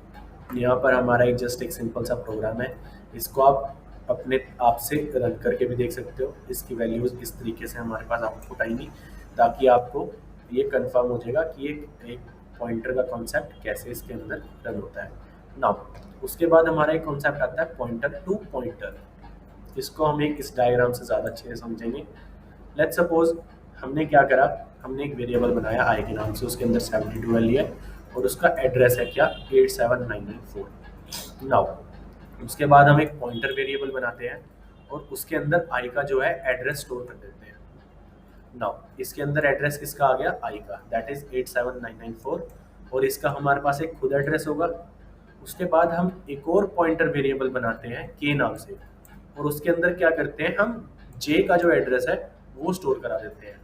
यहाँ पर हमारा एक जस्ट एक सिंपल सा प्रोग्राम है, इसको आप अपने आप से रन करके भी देख सकते हो। इसकी वैल्यूज़ इस तरीके से हमारे पास आउटपुट आएंगी ताकि आपको ये कंफर्म हो जाएगा कि एक पॉइंटर का कॉन्सेप्ट कैसे इसके अंदर रन होता है। नाउ उसके बाद हमारा एक कॉन्सेप्ट आता है पॉइंटर टू पॉइंटर। इसको हम एक इस डायग्राम से ज़्यादा अच्छे से समझेंगे। लेट्स सपोज हमने क्या करा, हमने एक वेरिएबल बनाया आई के नाम से, उसके अंदर 72 वैल्यू है और उसका एड्रेस है क्या, 87994। नाउ उसके बाद हम एक पॉइंटर वेरिएबल बनाते हैं और उसके अंदर आई का जो है एड्रेस स्टोर कर देते हैं। नाउ इसके अंदर एड्रेस किसका आ गया, आई का, दैट इज 87994, और इसका हमारे पास एक खुद एड्रेस होगा। उसके बाद हम एक और पॉइंटर वेरिएबल बनाते हैं के नाम से और उसके अंदर क्या करते हैं, हम जे का जो एड्रेस है वो स्टोर करा देते हैं।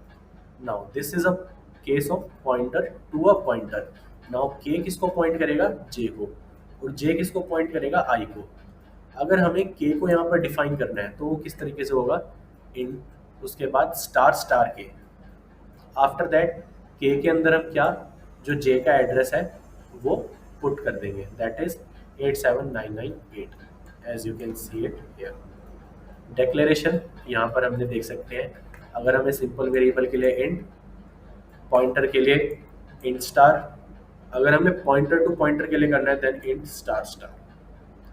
Now this is a case of pointer to a pointer. Now के किसको पॉइंट करेगा, जे को, और जे किसको पॉइंट करेगा, आई को। अगर हमें के को यहाँ पर डिफाइन करना है तो वो किस तरीके से होगा, इन उसके बाद स्टार स्टार के, आफ्टर दैट के अंदर हम क्या, जो जे का एड्रेस है वो पुट कर देंगे, that is 87998 as you can see it here. Declaration यहाँ पर हमने देख सकते हैं, अगर हमें सिंपल वेरिएबल के लिए इंट, पॉइंटर के लिए इंट स्टार, अगर हमें पॉइंटर टू पॉइंटर के लिए करना है then int star star.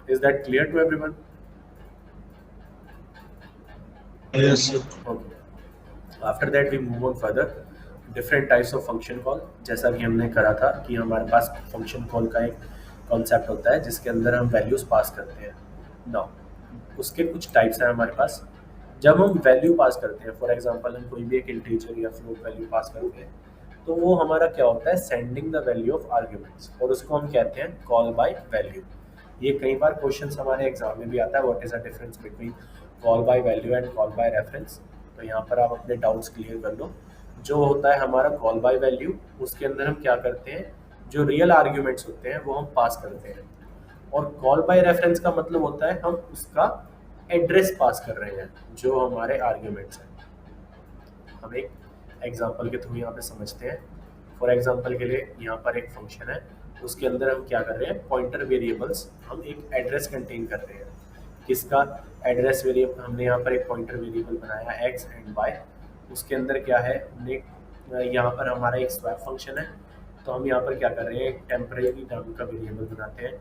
Is that clear to everyone? Yes, sir. Okay. After that we move on further. Different types of function call, जैसा कि हमने करा था कि हमारे पास फंक्शन कॉल का एक कॉन्सेप्ट होता है जिसके अंदर हम वैल्यूज़ पास करते हैं। नाउ उसके कुछ टाइप्स हैं हमारे पास। जब हम वैल्यू पास करते हैं, फॉर एग्जांपल हम कोई भी एक इंटीजर या फ्लोट वैल्यू पास करते हैं, तो वो हमारा क्या होता है, sending the value of arguments, और उसको हम कहते हैं कॉल बाय वैल्यू। ये कई बार क्वेश्चन हमारे एग्जाम में भी आता है, what is the difference between call by value and call by reference. तो यहाँ पर आप अपने डाउट्स क्लियर कर लो। जो होता है हमारा कॉल बाय वैल्यू, उसके अंदर हम क्या करते हैं, जो रियल आर्ग्यूमेंट्स होते हैं वो हम पास करते हैं। और कॉल बाय रेफरेंस का मतलब होता है हम उसका एड्रेस पास कर रहे हैं जो हमारे आर्ग्यूमेंट्स हैं। हम एक एग्जांपल के थ्रू यहाँ पे समझते हैं। फॉर एग्जांपल के लिए यहाँ पर एक फंक्शन है, उसके अंदर हम क्या कर रहे हैं, पॉइंटर वेरिएबल्स, हम एक एड्रेस कंटेन कर रहे हैं। किसका एड्रेस वेरिएबल, हमने यहाँ पर एक पॉइंटर वेरिएबल बनाया एक्स एंड वाई। उसके अंदर क्या है, हमने यहाँ पर हमारा एक स्वैप फंक्शन है, तो हम यहाँ पर क्या कर रहे हैं, एक टेम्परेरी नाम का वेरिएबल बनाते हैं।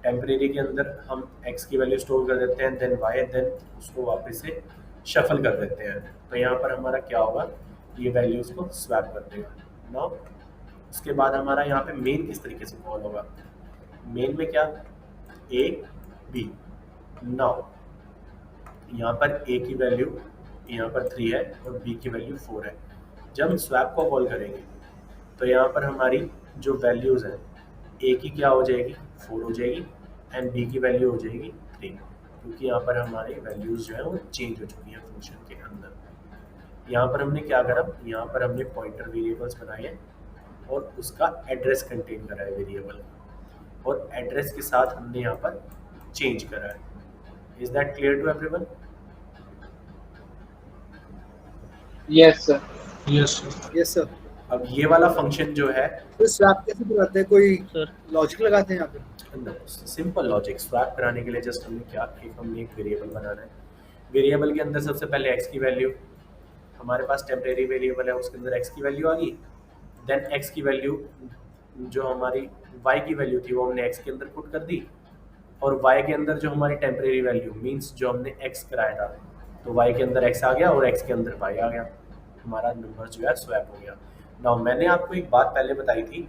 टेम्परेरी के अंदर हम एक्स की वैल्यू स्टोर कर देते हैं, देन वाई, देन उसको वापस से शफल कर देते हैं। तो यहाँ पर हमारा क्या होगा, ये वैल्यूज को स्वैप कर देगा। नाउ उसके बाद हमारा यहाँ पे मेन किस तरीके से कॉल होगा, मेन में क्या, ए बी। नाउ यहाँ पर ए की वैल्यू यहाँ पर 3 है और बी की वैल्यू 4 है। जब हम स्वैप को कॉल करेंगे तो यहाँ पर हमारी जो वैल्यूज़ हैं, ए की क्या हो जाएगी, 4 हो जाएगी, एंड बी की वैल्यू हो जाएगी 3, क्योंकि यहाँ पर हमारी वैल्यूज़ जो है वो चेंज हो चुकी हैं फंक्शन के अंदर। यहाँ पर हमने क्या करा, यहाँ पर हमने पॉइंटर वेरिएबल्स बनाए हैं और उसका एड्रेस कंटेन करा है वेरिएबल, और एड्रेस के साथ हमने यहाँ पर चेंज करा है। Is that clear to everyone? Yes, sir. Yes, sir. Yes sir. अब ये वाला फंक्शन जो है, तो स्वैप कैसे बनाते हैं, कोई लॉजिक लगाते हैं यहाँ पे? Simple logic. स्वैप कराने के लिए जस्ट हमने क्या, हमने एक वेरिएबल बनाना है। वेरिएबल के अंदर सबसे पहले एक्स की वैल्यू, हमारे पास टेम्परेरी वेरिएबल है, उसके अंदर एक्स की वैल्यू आ गई। देन एक्स की वैल्यू जो हमारी वाई की वैल्यू थी वो हमने एक्स के अंदर पुट कर दी, और वाई के अंदर जो हमारी टेम्परेरी वैल्यू मींस जो हमने एक्स कराया था, तो वाई के अंदर एक्स आ गया और एक्स के अंदर वाई आ गया। हमारा नंबर जो है स्वैप हो गया। नाउ मैंने आपको एक बात पहले बताई थी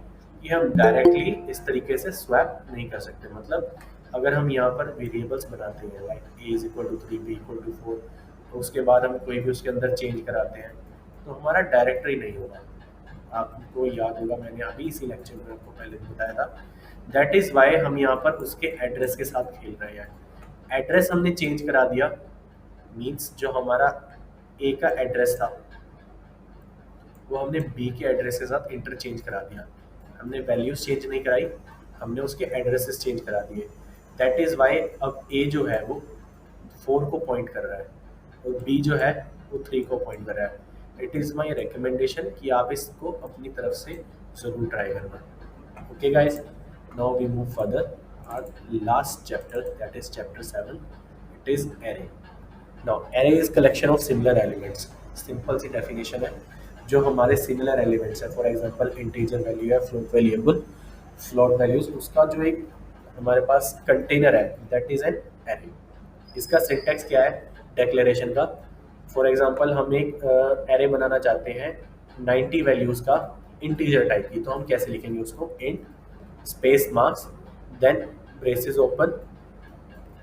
कि हम डायरेक्टली इस तरीके से स्वैप नहीं कर सकते। मतलब अगर हम यहाँ पर वेरिएबल्स बनाते हैं, like A is equal to 3, B equal to 4, तो उसके बाद हम कोई भी उसके अंदर चेंज कराते हैं तो हमारा डायरेक्टरी नहीं होगा। आपको याद होगा, मैंने अभी इसी लेक्चर में आपको पहले बताया था, दैट इज़ वाई हम यहाँ पर उसके एड्रेस के साथ खेल रहे हैं। एड्रेस हमने चेंज करा दिया, मीन्स जो हमारा ए का एड्रेस था वो हमने बी के एड्रेस के साथ इंटरचेंज करा दिया। हमने वैल्यूज चेंज नहीं कराई, हमने उसके एड्रेसेस चेंज करा दिए। दैट इज़ वाई अब ए जो है वो 4 को पॉइंट कर रहा है और बी जो है वो 3 को पॉइंट कर रहा है। इट इज़ माई रिकमेंडेशन कि आप इसको अपनी तरफ से ज़रूर ट्राई करना। Okay guys, now we move further our last chapter, that is chapter 7, it is array. Now array is collection of similar elements. Simple C definition है, जो हमारे सिमिलर एलिमेंट्स है, फॉर एग्जांपल इंटीजर वैल्यू है, float variable, float values, उसका जो एक हमारे पास कंटेनर है, दैट इज एन एरे। इसका सिंटैक्स क्या है डिक्लेरेशन का, फॉर एग्जांपल हम एक एरे बनाना चाहते हैं 90 वैल्यूज़ का इंटीजर टाइप की, तो हम कैसे लिखेंगे उसको, int space marks then braces open,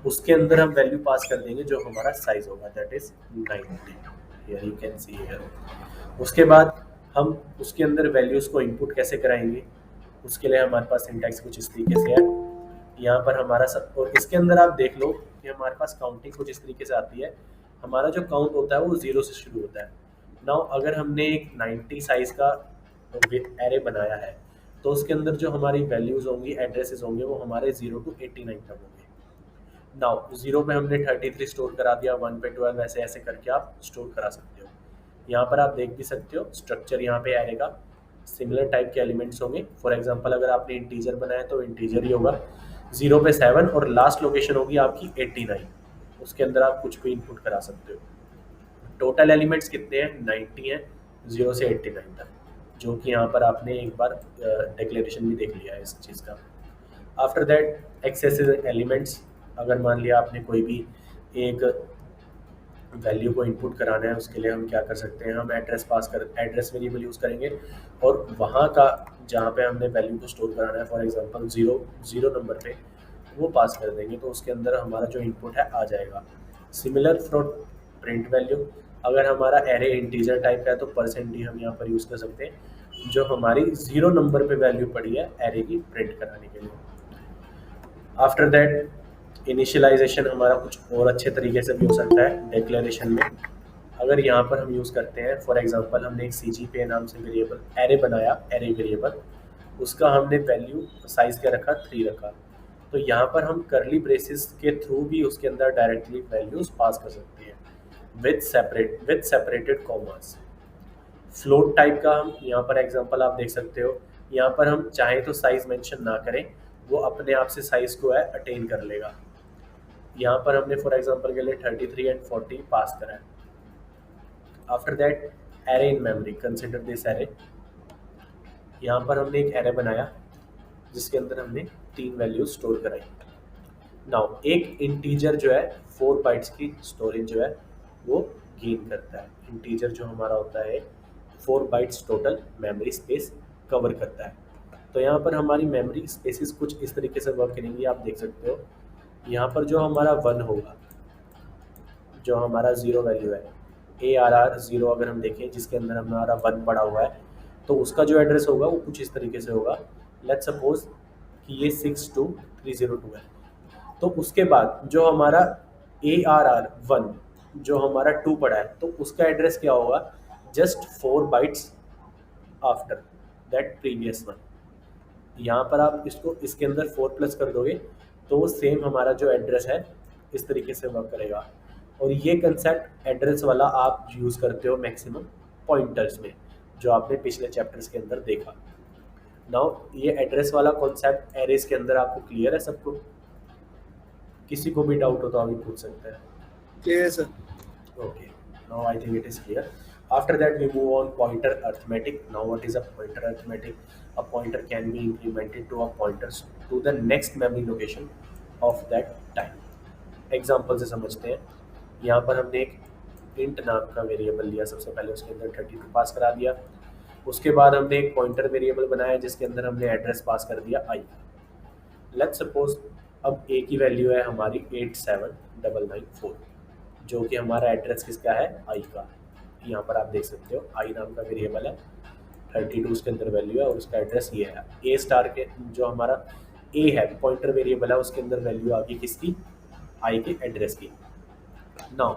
उसके अंदर हम वैल्यू पास कर देंगे जो हमारा साइज होगा, that is 90। Here you can see here. उसके बाद हम उसके अंदर वैल्यूज़ को इनपुट कैसे कराएंगे, उसके लिए हमारे पास सिंटैक्स कुछ इस तरीके से है। यहाँ पर हमारा सब, और इसके अंदर आप देख लो कि हमारे पास काउंटिंग कुछ इस तरीके से आती है। हमारा जो काउंट होता है वो 0 से शुरू होता है। नाउ अगर हमने एक 90 साइज का एरे बनाया है तो उसके अंदर जो हमारी वैल्यूज़ होंगी, एड्रेसेस होंगे, वो हमारे 0 to 89 तक होंगे। नाउ 0 पे हमने 33 स्टोर करा दिया, 1 पे 12, ऐसे ऐसे करके आप स्टोर करा सकते हो। यहाँ पर आप देख भी सकते हो स्ट्रक्चर, यहाँ पे एरे का सिमिलर टाइप के एलिमेंट्स होंगे। फॉर एग्जांपल अगर आपने इंटीजर बनाया तो इंटीजर ही होगा, 0 पे 7 और लास्ट लोकेशन होगी आपकी 89, उसके अंदर आप कुछ भी इनपुट करा सकते हो। टोटल एलिमेंट्स कितने हैं, 90 हैं 0 से 89 तक, जो कि यहाँ पर आपने एक बार डिक्लेरेशन भी देख लिया है इस चीज़ का। आफ्टर दैट एक्सेसिव एलिमेंट्स, अगर मान लिया आपने कोई भी एक वैल्यू को इनपुट कराना है, उसके लिए हम क्या कर सकते हैं, हम एड्रेस वेरिएबल यूज़ करेंगे और वहाँ का जहाँ पे हमने वैल्यू को स्टोर कराना है, फॉर एग्जांपल जीरो नंबर पे वो पास कर देंगे, तो उसके अंदर हमारा जो इनपुट है आ जाएगा। सिमिलर फॉर प्रिंट वैल्यू, अगर हमारा एरे इंटीजर टाइप का है तो परसेंट हम यहाँ पर यूज़ कर सकते हैं, जो हमारी 0 नंबर पे वैल्यू पड़ी है एरे की प्रिंट कराने के लिए। आफ्टर दैट इनिशियलाइजेशन हमारा कुछ और अच्छे तरीके से भी हो सकता है डिक्लेरेशन में। अगर यहाँ पर हम यूज़ करते हैं, फॉर एग्जांपल हमने एक CGPA नाम से वेरिएबल एरे बनाया, एरे वेरिएबल, उसका हमने वैल्यू साइज क्या रखा, 3 रखा, तो यहाँ पर हम करली ब्रेसेस के थ्रू भी उसके अंदर डायरेक्टली वैल्यूज पास कर सकते हैं with separated commas. Float type का हम यहाँ पर एग्जांपल आप देख सकते हो, यहाँ पर हम चाहें तो साइज मेंशन ना करें, वो अपने आप से साइज को है अटेन कर लेगा। यहाँ पर हमने फॉर एग्जांपल के लिए 33 एंड 40 पास करा है। After that array in memory, consider this array. यहाँ पर हमने एक एरे बनाया जिसके अंदर हमने 3 वैल्यूज स्टोर कराई। नाउ एक इंटीजर जो है 4 बाइट्स की स्टोरेज जो है वो गेन करता है। इंटीजर जो हमारा होता है 4 bytes total memory space cover करता है। तो यहाँ पर हमारी मेमोरी स्पेसेस कुछ इस तरीके से वर्क करेंगी, आप देख सकते हो। यहाँ पर जो हमारा 1 होगा, जो हमारा 0 वैल्यू है, ARR 0 अगर हम देखें जिसके अंदर हमारा 1 पड़ा हुआ है, तो उसका जो एड्रेस होगा वो कुछ इस तरीके से होगा। लेट्स सपोज कि ये 62302 है। तो उसके बाद जो हमारा ARR 1 जो हमारा 2 पड़ा है, तो उसका एड्रेस क्या होगा, just 4 bytes after that previous one. यहाँ पर आप इसको इसके अंदर 4 प्लस कर दोगे तो वो सेम हमारा जो एड्रेस है इस तरीके से वर्क करेगा। और ये कंसेप्ट एड्रेस वाला आप यूज़ करते हो मैक्सिमम पॉइंटर्स में, जो आपने पिछले चैप्टर्स के अंदर देखा। नाउ ये एड्रेस वाला कॉन्सेप्ट एरेज के अंदर आपको क्लियर है सबको? किसी को भी डाउट हो तो अभी पूछ सकते हैं। Clear, sir. Okay, now I think it is clear. After that we move on pointer arithmetic. Now what is a pointer arithmetic? A pointer can be incremented to a pointers to the next memory location of that time. Example से समझते हैं। यहाँ पर हमने एक int नाम का variable लिया, सबसे पहले उसके अंदर 32 पास करा दिया। उसके बाद हमने एक पॉइंटर वेरिएबल बनाया जिसके अंदर हमने एड्रेस पास कर दिया i। लेट्स सपोज अब a की वैल्यू है हमारी 87994, जो कि हमारा एड्रेस किसका है, i का। यहाँ पर आप देख सकते हो i नाम का वेरिएबल है, 32 उसके अंदर वैल्यू है और उसका एड्रेस ये है। a स्टार के जो हमारा a है पॉइंटर वेरिएबल है, उसके अंदर वैल्यू आ गई किसकी, i के एड्रेस की। नाउ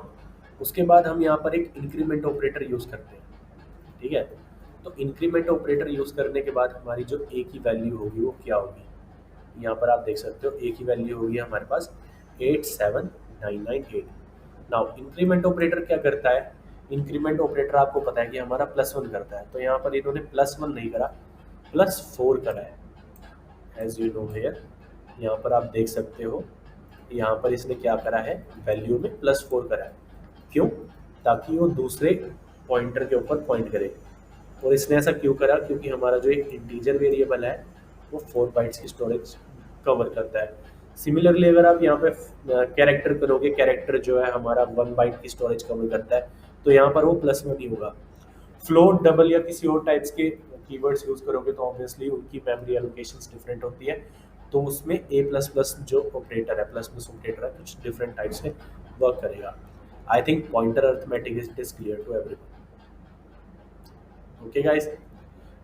उसके बाद हम यहाँ पर एक इंक्रीमेंट ऑपरेटर यूज़ करते हैं, ठीक है। तो इंक्रीमेंट ऑपरेटर यूज़ करने के बाद हमारी जो a की वैल्यू होगी वो क्या होगी, यहाँ पर आप देख सकते हो a की वैल्यू होगी हमारे पास 87998। नाउ इंक्रीमेंट ऑपरेटर क्या करता है, इंक्रीमेंट ऑपरेटर आपको पता है कि हमारा +1 करता है, तो यहाँ पर इन्होंने +1 नहीं करा, +4 करा है। एज यू नो हेयर, यहाँ पर आप देख सकते हो, यहाँ पर इसने क्या करा है, वैल्यू में +4 करा है। क्यों, ताकि वो दूसरे पॉइंटर के ऊपर पॉइंट करे। और इसने ऐसा क्यों करा, क्योंकि हमारा जो एक इंटीजर वेरिएबल है वो 4 बाइट्स की स्टोरेज कवर करता है। सिमिलरली अगर आप यहाँ पे कैरेक्टर करोगे, कैरेक्टर जो है हमारा 1 बाइट की स्टोरेज कवर करता है, तो यहाँ पर वो +1 ही होगा। फ्लोट, डबल या किसी और टाइप्स के कीवर्ड्स यूज़ करोगे तो ऑब्वियसली उनकी मेमोरी एलोकेशंस डिफरेंट होती है, तो उसमें A++ जो ऑपरेटर है, ++ ऑपरेटर है, कुछ डिफरेंट टाइप से वर्क करेगा। I think pointer arithmetic is clear to everyone. Okay guys,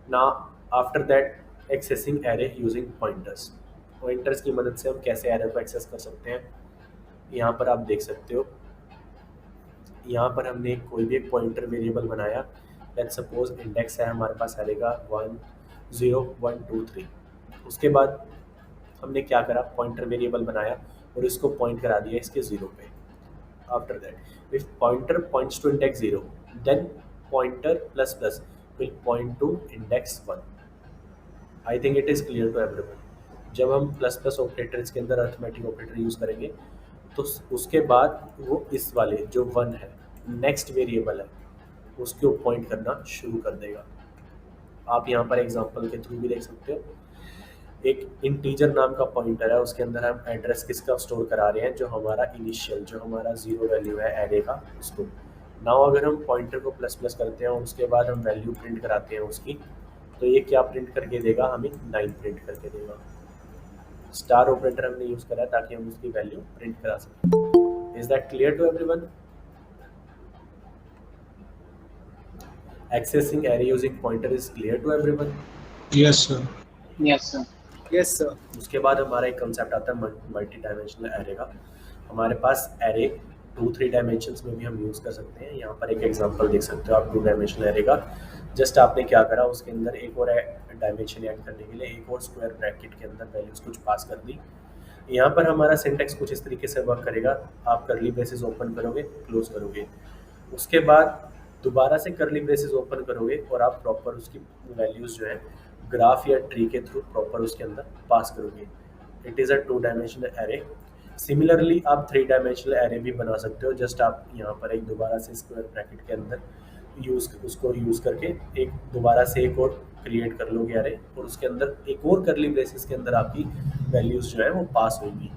now after that accessing array using pointers. Pointers की मदद से हम कैसे एरे को एक्सेस कर सकते हैं, यहाँ पर आप देख सकते हो। यहाँ पर हमने कोई भी एक पॉइंटर वेरिएबल बनाया, लेट्स सपोज इंडेक्स है हमारे पास एरे का 1 0 1 2 3। उसके बाद हमने क्या करा, पॉइंटर वेरिएबल बनाया और इसको पॉइंट करा दिया इसके 0 पे। After that if pointer points to index 0 then pointer ++ will point to index 1। I think it is clear to everyone. जब हम ++ ऑपरेटर इसके अंदर अरिथमेटिक ऑपरेटर यूज़ करेंगे तो उसके बाद वो इस वाले जो 1 है नेक्स्ट वेरिएबल है उसके ऊपर पॉइंट करना शुरू कर देगा। आप यहाँ पर एग्जांपल के थ्रू भी देख सकते हो। एक इंटीजर नाम का पॉइंटर है, उसके अंदर हम एड्रेस किसका स्टोर करा रहे हैं, जो हमारा इनिशियल, जो हमारा जीरो वैल्यू है एरे का, उसको। नाउ अगर हम पॉइंटर को प्लस प्लस करते हैं और उसके बाद हम वैल्यू प्रिंट कराते हैं उसकी, तो ये क्या प्रिंट करके देगा, हमें 9 प्रिंट करके देगा। स्टार ऑपरेटर हमने यूज करा है ताकि हम उसकी वैल्यू प्रिंट करा सकें। Is that clear to everyone? Accessing array using pointer is clear to everyone? Yes, sir. Yes, sir. Yes, sir. उसके बाद हमारा एक कंसेप्ट आता है मल्टी डायमेंशनल एरे का। हमारे पास एरे 2-3 डायमेंशंस में भी हम यूज़ कर सकते हैं। यहाँ पर एक एग्जांपल देख सकते हो आप 2 डायमेंशनल एरे का। जस्ट आपने क्या करा, उसके अंदर एक और डायमेंशन ऐड करने के लिए एक और स्क्वायर ब्रैकेट के अंदर वैल्यूज कुछ पास कर दी। यहाँ पर हमारा सिंटेक्स कुछ इस तरीके से वर्क करेगा। आप करली ब्रेसेस ओपन करोगे, क्लोज करोगे, उसके बाद दोबारा से करली ब्रेसेस ओपन करोगे और आप प्रॉपर उसकी वैल्यूज जो है ग्राफ या ट्री के थ्रू प्रॉपर उसके अंदर पास करोगे। It is a 2 dimensional array. Similarly आप 3 डायमेंशनल एरे भी बना सकते हो। जस्ट आप यहाँ पर एक दोबारा से स्क्वायर ब्रैकेट के अंदर उसको यूज़ करके एक दोबारा से एक और क्रिएट कर लोगे एरे, और उसके अंदर एक और करली ब्रेसेस के अंदर आपकी वैल्यूज़ जो है वो पास होगी।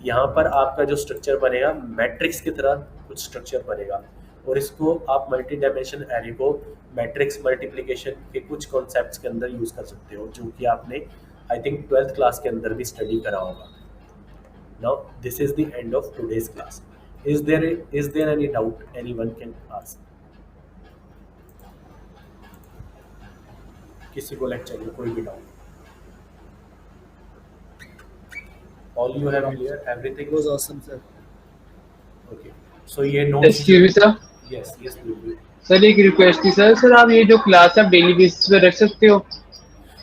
यहाँ पर आपका जो स्ट्रक्चर बनेगा मैट्रिक्स की तरह कुछ स्ट्रक्चर बनेगा, और इसको आप मल्टी डायमेंशन एरे को मैट्रिक्स मल्टीप्लिकेशन के कुछ कॉन्सेप्ट्स के अंदर यूज़ कर सकते हो, जो कि आपने आई थिंक 12th क्लास के अंदर भी स्टडी करा होगा। Now this is the end of today's class. Is there any doubt anyone can ask? किसी को लेक्चर में कोई भी doubt? All you have clear everything? It was awesome, sir. Okay, so ये notes. Excuse me, sir. Yes yes please. Sir एक request थी sir, sir आप ये जो क्लास आप डेली बेसिस पे रख सकते हो,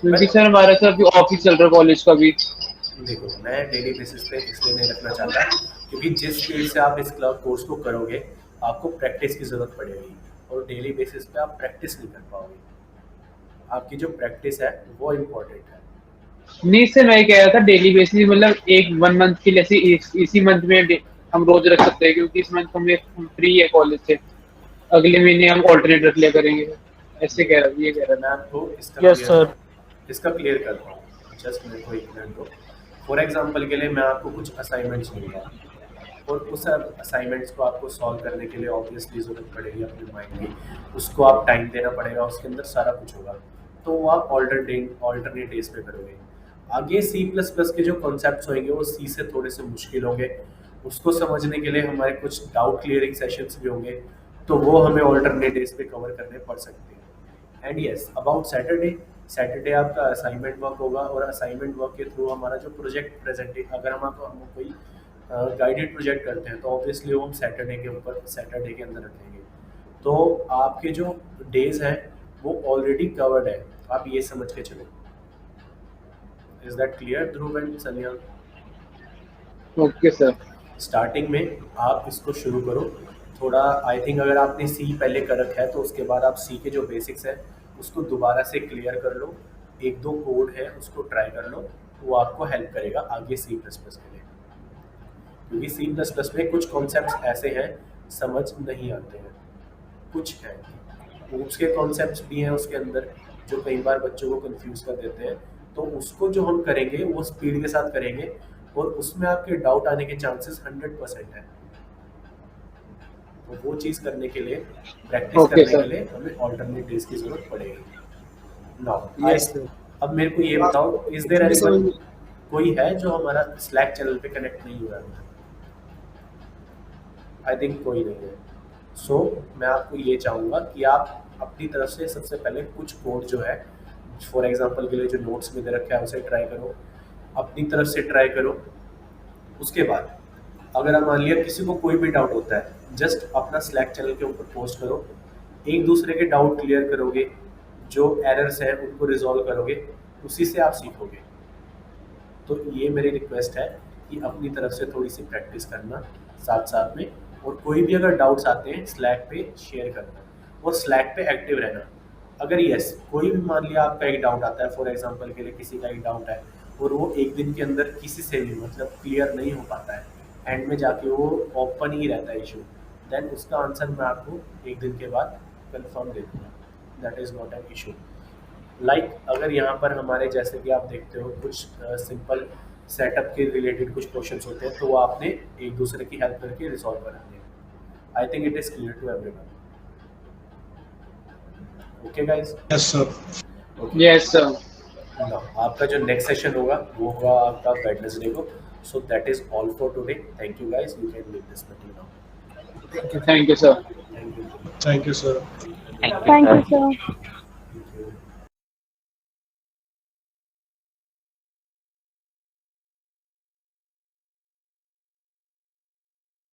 क्योंकि सर हमारा सर अभी ऑफिस चल रहा है कॉलेज का भी। देखो, मैं डेली बेसिस पे इसलिए नहीं रखना चाहता क्योंकि जिस स्पीड से आप इस कोर्स को करोगे आपको प्रैक्टिस की ज़रूरत पड़ेगी, और डेली बेसिस पे आप प्रैक्टिस नहीं कर पाओगे। आपकी जो प्रैक्टिस है वो इम्पोर्टेंट है। नहीं सर, मैं कह रहा था डेली बेसिस मतलब एक 1 मंथ के लिए, इसी मंथ में हम रोज रख सकते हैं, क्योंकि इस मंथ हमें फ्री है कॉलेज से, अगले महीने हम ऑल्टरनेट रख लिया करेंगे। ऐसे कह रहा, ये कह रहा मैं आपको इसका क्लियर करता हूँ। जस्ट मेरे को एक मिनट दो। फॉर एग्जांपल के लिए मैं आपको कुछ असाइनमेंट्स दूंगा, और उस असाइनमेंट्स को आपको सॉल्व करने के लिए ऑब्वियसली ज़रूरत पड़ेगी अपने माइंड की, उसको आप टाइम देना पड़ेगा, उसके अंदर सारा कुछ होगा, तो वो आप ऑल्टरनेट डेज पे करोगे। आगे C++ के जो कॉन्सेप्ट्स होंगे वो C से थोड़े से मुश्किल होंगे, उसको समझने के लिए हमारे कुछ डाउट क्लियरिंग सेशंस भी होंगे, तो वो हमें ऑल्टरनेट डेज पे कवर करने पड़ सकते हैं। एंड यस, अबाउट सैटरडे आपका असाइनमेंट वर्क होगा, और असाइनमेंट वर्क के थ्रू हमारा जो प्रोजेक्ट प्रेजेंटेशन, अगर हम कोई गाइडेड प्रोजेक्ट करते हैं तो ऑब्वियसली वो हम सैटरडे के अंदर रखेंगे। तो आपके जो डेज हैं वो ऑलरेडी कवर्ड है, आप ये समझ के चलो। Is that clear Dhruv and Sania? Okay sir. Starting में आप इसको शुरू करो थोड़ा। आई थिंक अगर आपने सी पहले कर रखा है तो उसके बाद आप सी के जो बेसिक्स हैं उसको दोबारा से क्लियर कर लो, 1-2 कोड है उसको ट्राई कर लो, वो आपको हेल्प करेगा आगे C++ के लिए, क्योंकि C++ में कुछ कॉन्सेप्ट्स ऐसे हैं समझ नहीं आते हैं, कुछ हैं उसके कॉन्सेप्ट्स भी हैं उसके अंदर जो कई बार बच्चों को कंफ्यूज कर देते हैं। तो उसको जो हम करेंगे वो स्पीड के साथ करेंगे, और उसमें आपके डाउट आने के चांसेस 100% है। तो वो चीज़ करने के लिए, प्रैक्टिस करने के लिए हमें ऑल्टरनेट डेज की जरूरत पड़ेगी। Now Yes, sir. अब मेरे को ये बताओ, इज देयर एनीवन, कोई है जो हमारा स्लैक चैनल पे कनेक्ट नहीं हुआ है? आई थिंक कोई नहीं है। सो मैं आपको ये चाहूँगा कि आप अपनी तरफ से सबसे पहले कुछ कोड जो है, फॉर एग्जांपल के लिए जो नोट्स में दे रखा है उसे ट्राई करो, अपनी तरफ से ट्राई करो। उसके बाद अगर आप मान लिया किसी को कोई भी डाउट होता है, जस्ट अपना स्लैक चैनल के ऊपर पोस्ट करो, एक दूसरे के डाउट क्लियर करोगे, जो एरर्स हैं उनको रिजॉल्व करोगे, उसी से आप सीखोगे। तो ये मेरी रिक्वेस्ट है कि अपनी तरफ से थोड़ी सी प्रैक्टिस करना साथ साथ में, और कोई भी अगर डाउट्स आते हैं स्लैक पे शेयर करना, और स्लैक पे एक्टिव रहना। अगर यस कोई भी मान लिया आपका एक डाउट आता है, फॉर एग्जांपल के लिए किसी का एक डाउट है और वो एक दिन के अंदर किसी से भी मतलब क्लियर नहीं हो पाता है, एंड में जाके वो ओपन ही रहता है इशू, देन उसका आंसर मैं आपको एक दिन के बाद कंफर्म दे दूँगा, that is not an issue. Like अगर यहाँ पर हमारे जैसे कि आप देखते हो कुछ सिंपल सेटअप के रिलेटेड कुछ क्वेश्चंस होते हैं, तो वो आपने एक दूसरे की हेल्प करके रिजॉल्व कराने हैं। I think it is clear to everyone. Okay guys? Yes, sir. Yes sir. Now आपका जो नेक्स्ट सेशन होगा वो होगा आपका वेडनेसडे को। So that is all for today. Thank you guys, you can leave this meeting now. Thank you sir. Thank you. Thank you, sir. Thank you, sir.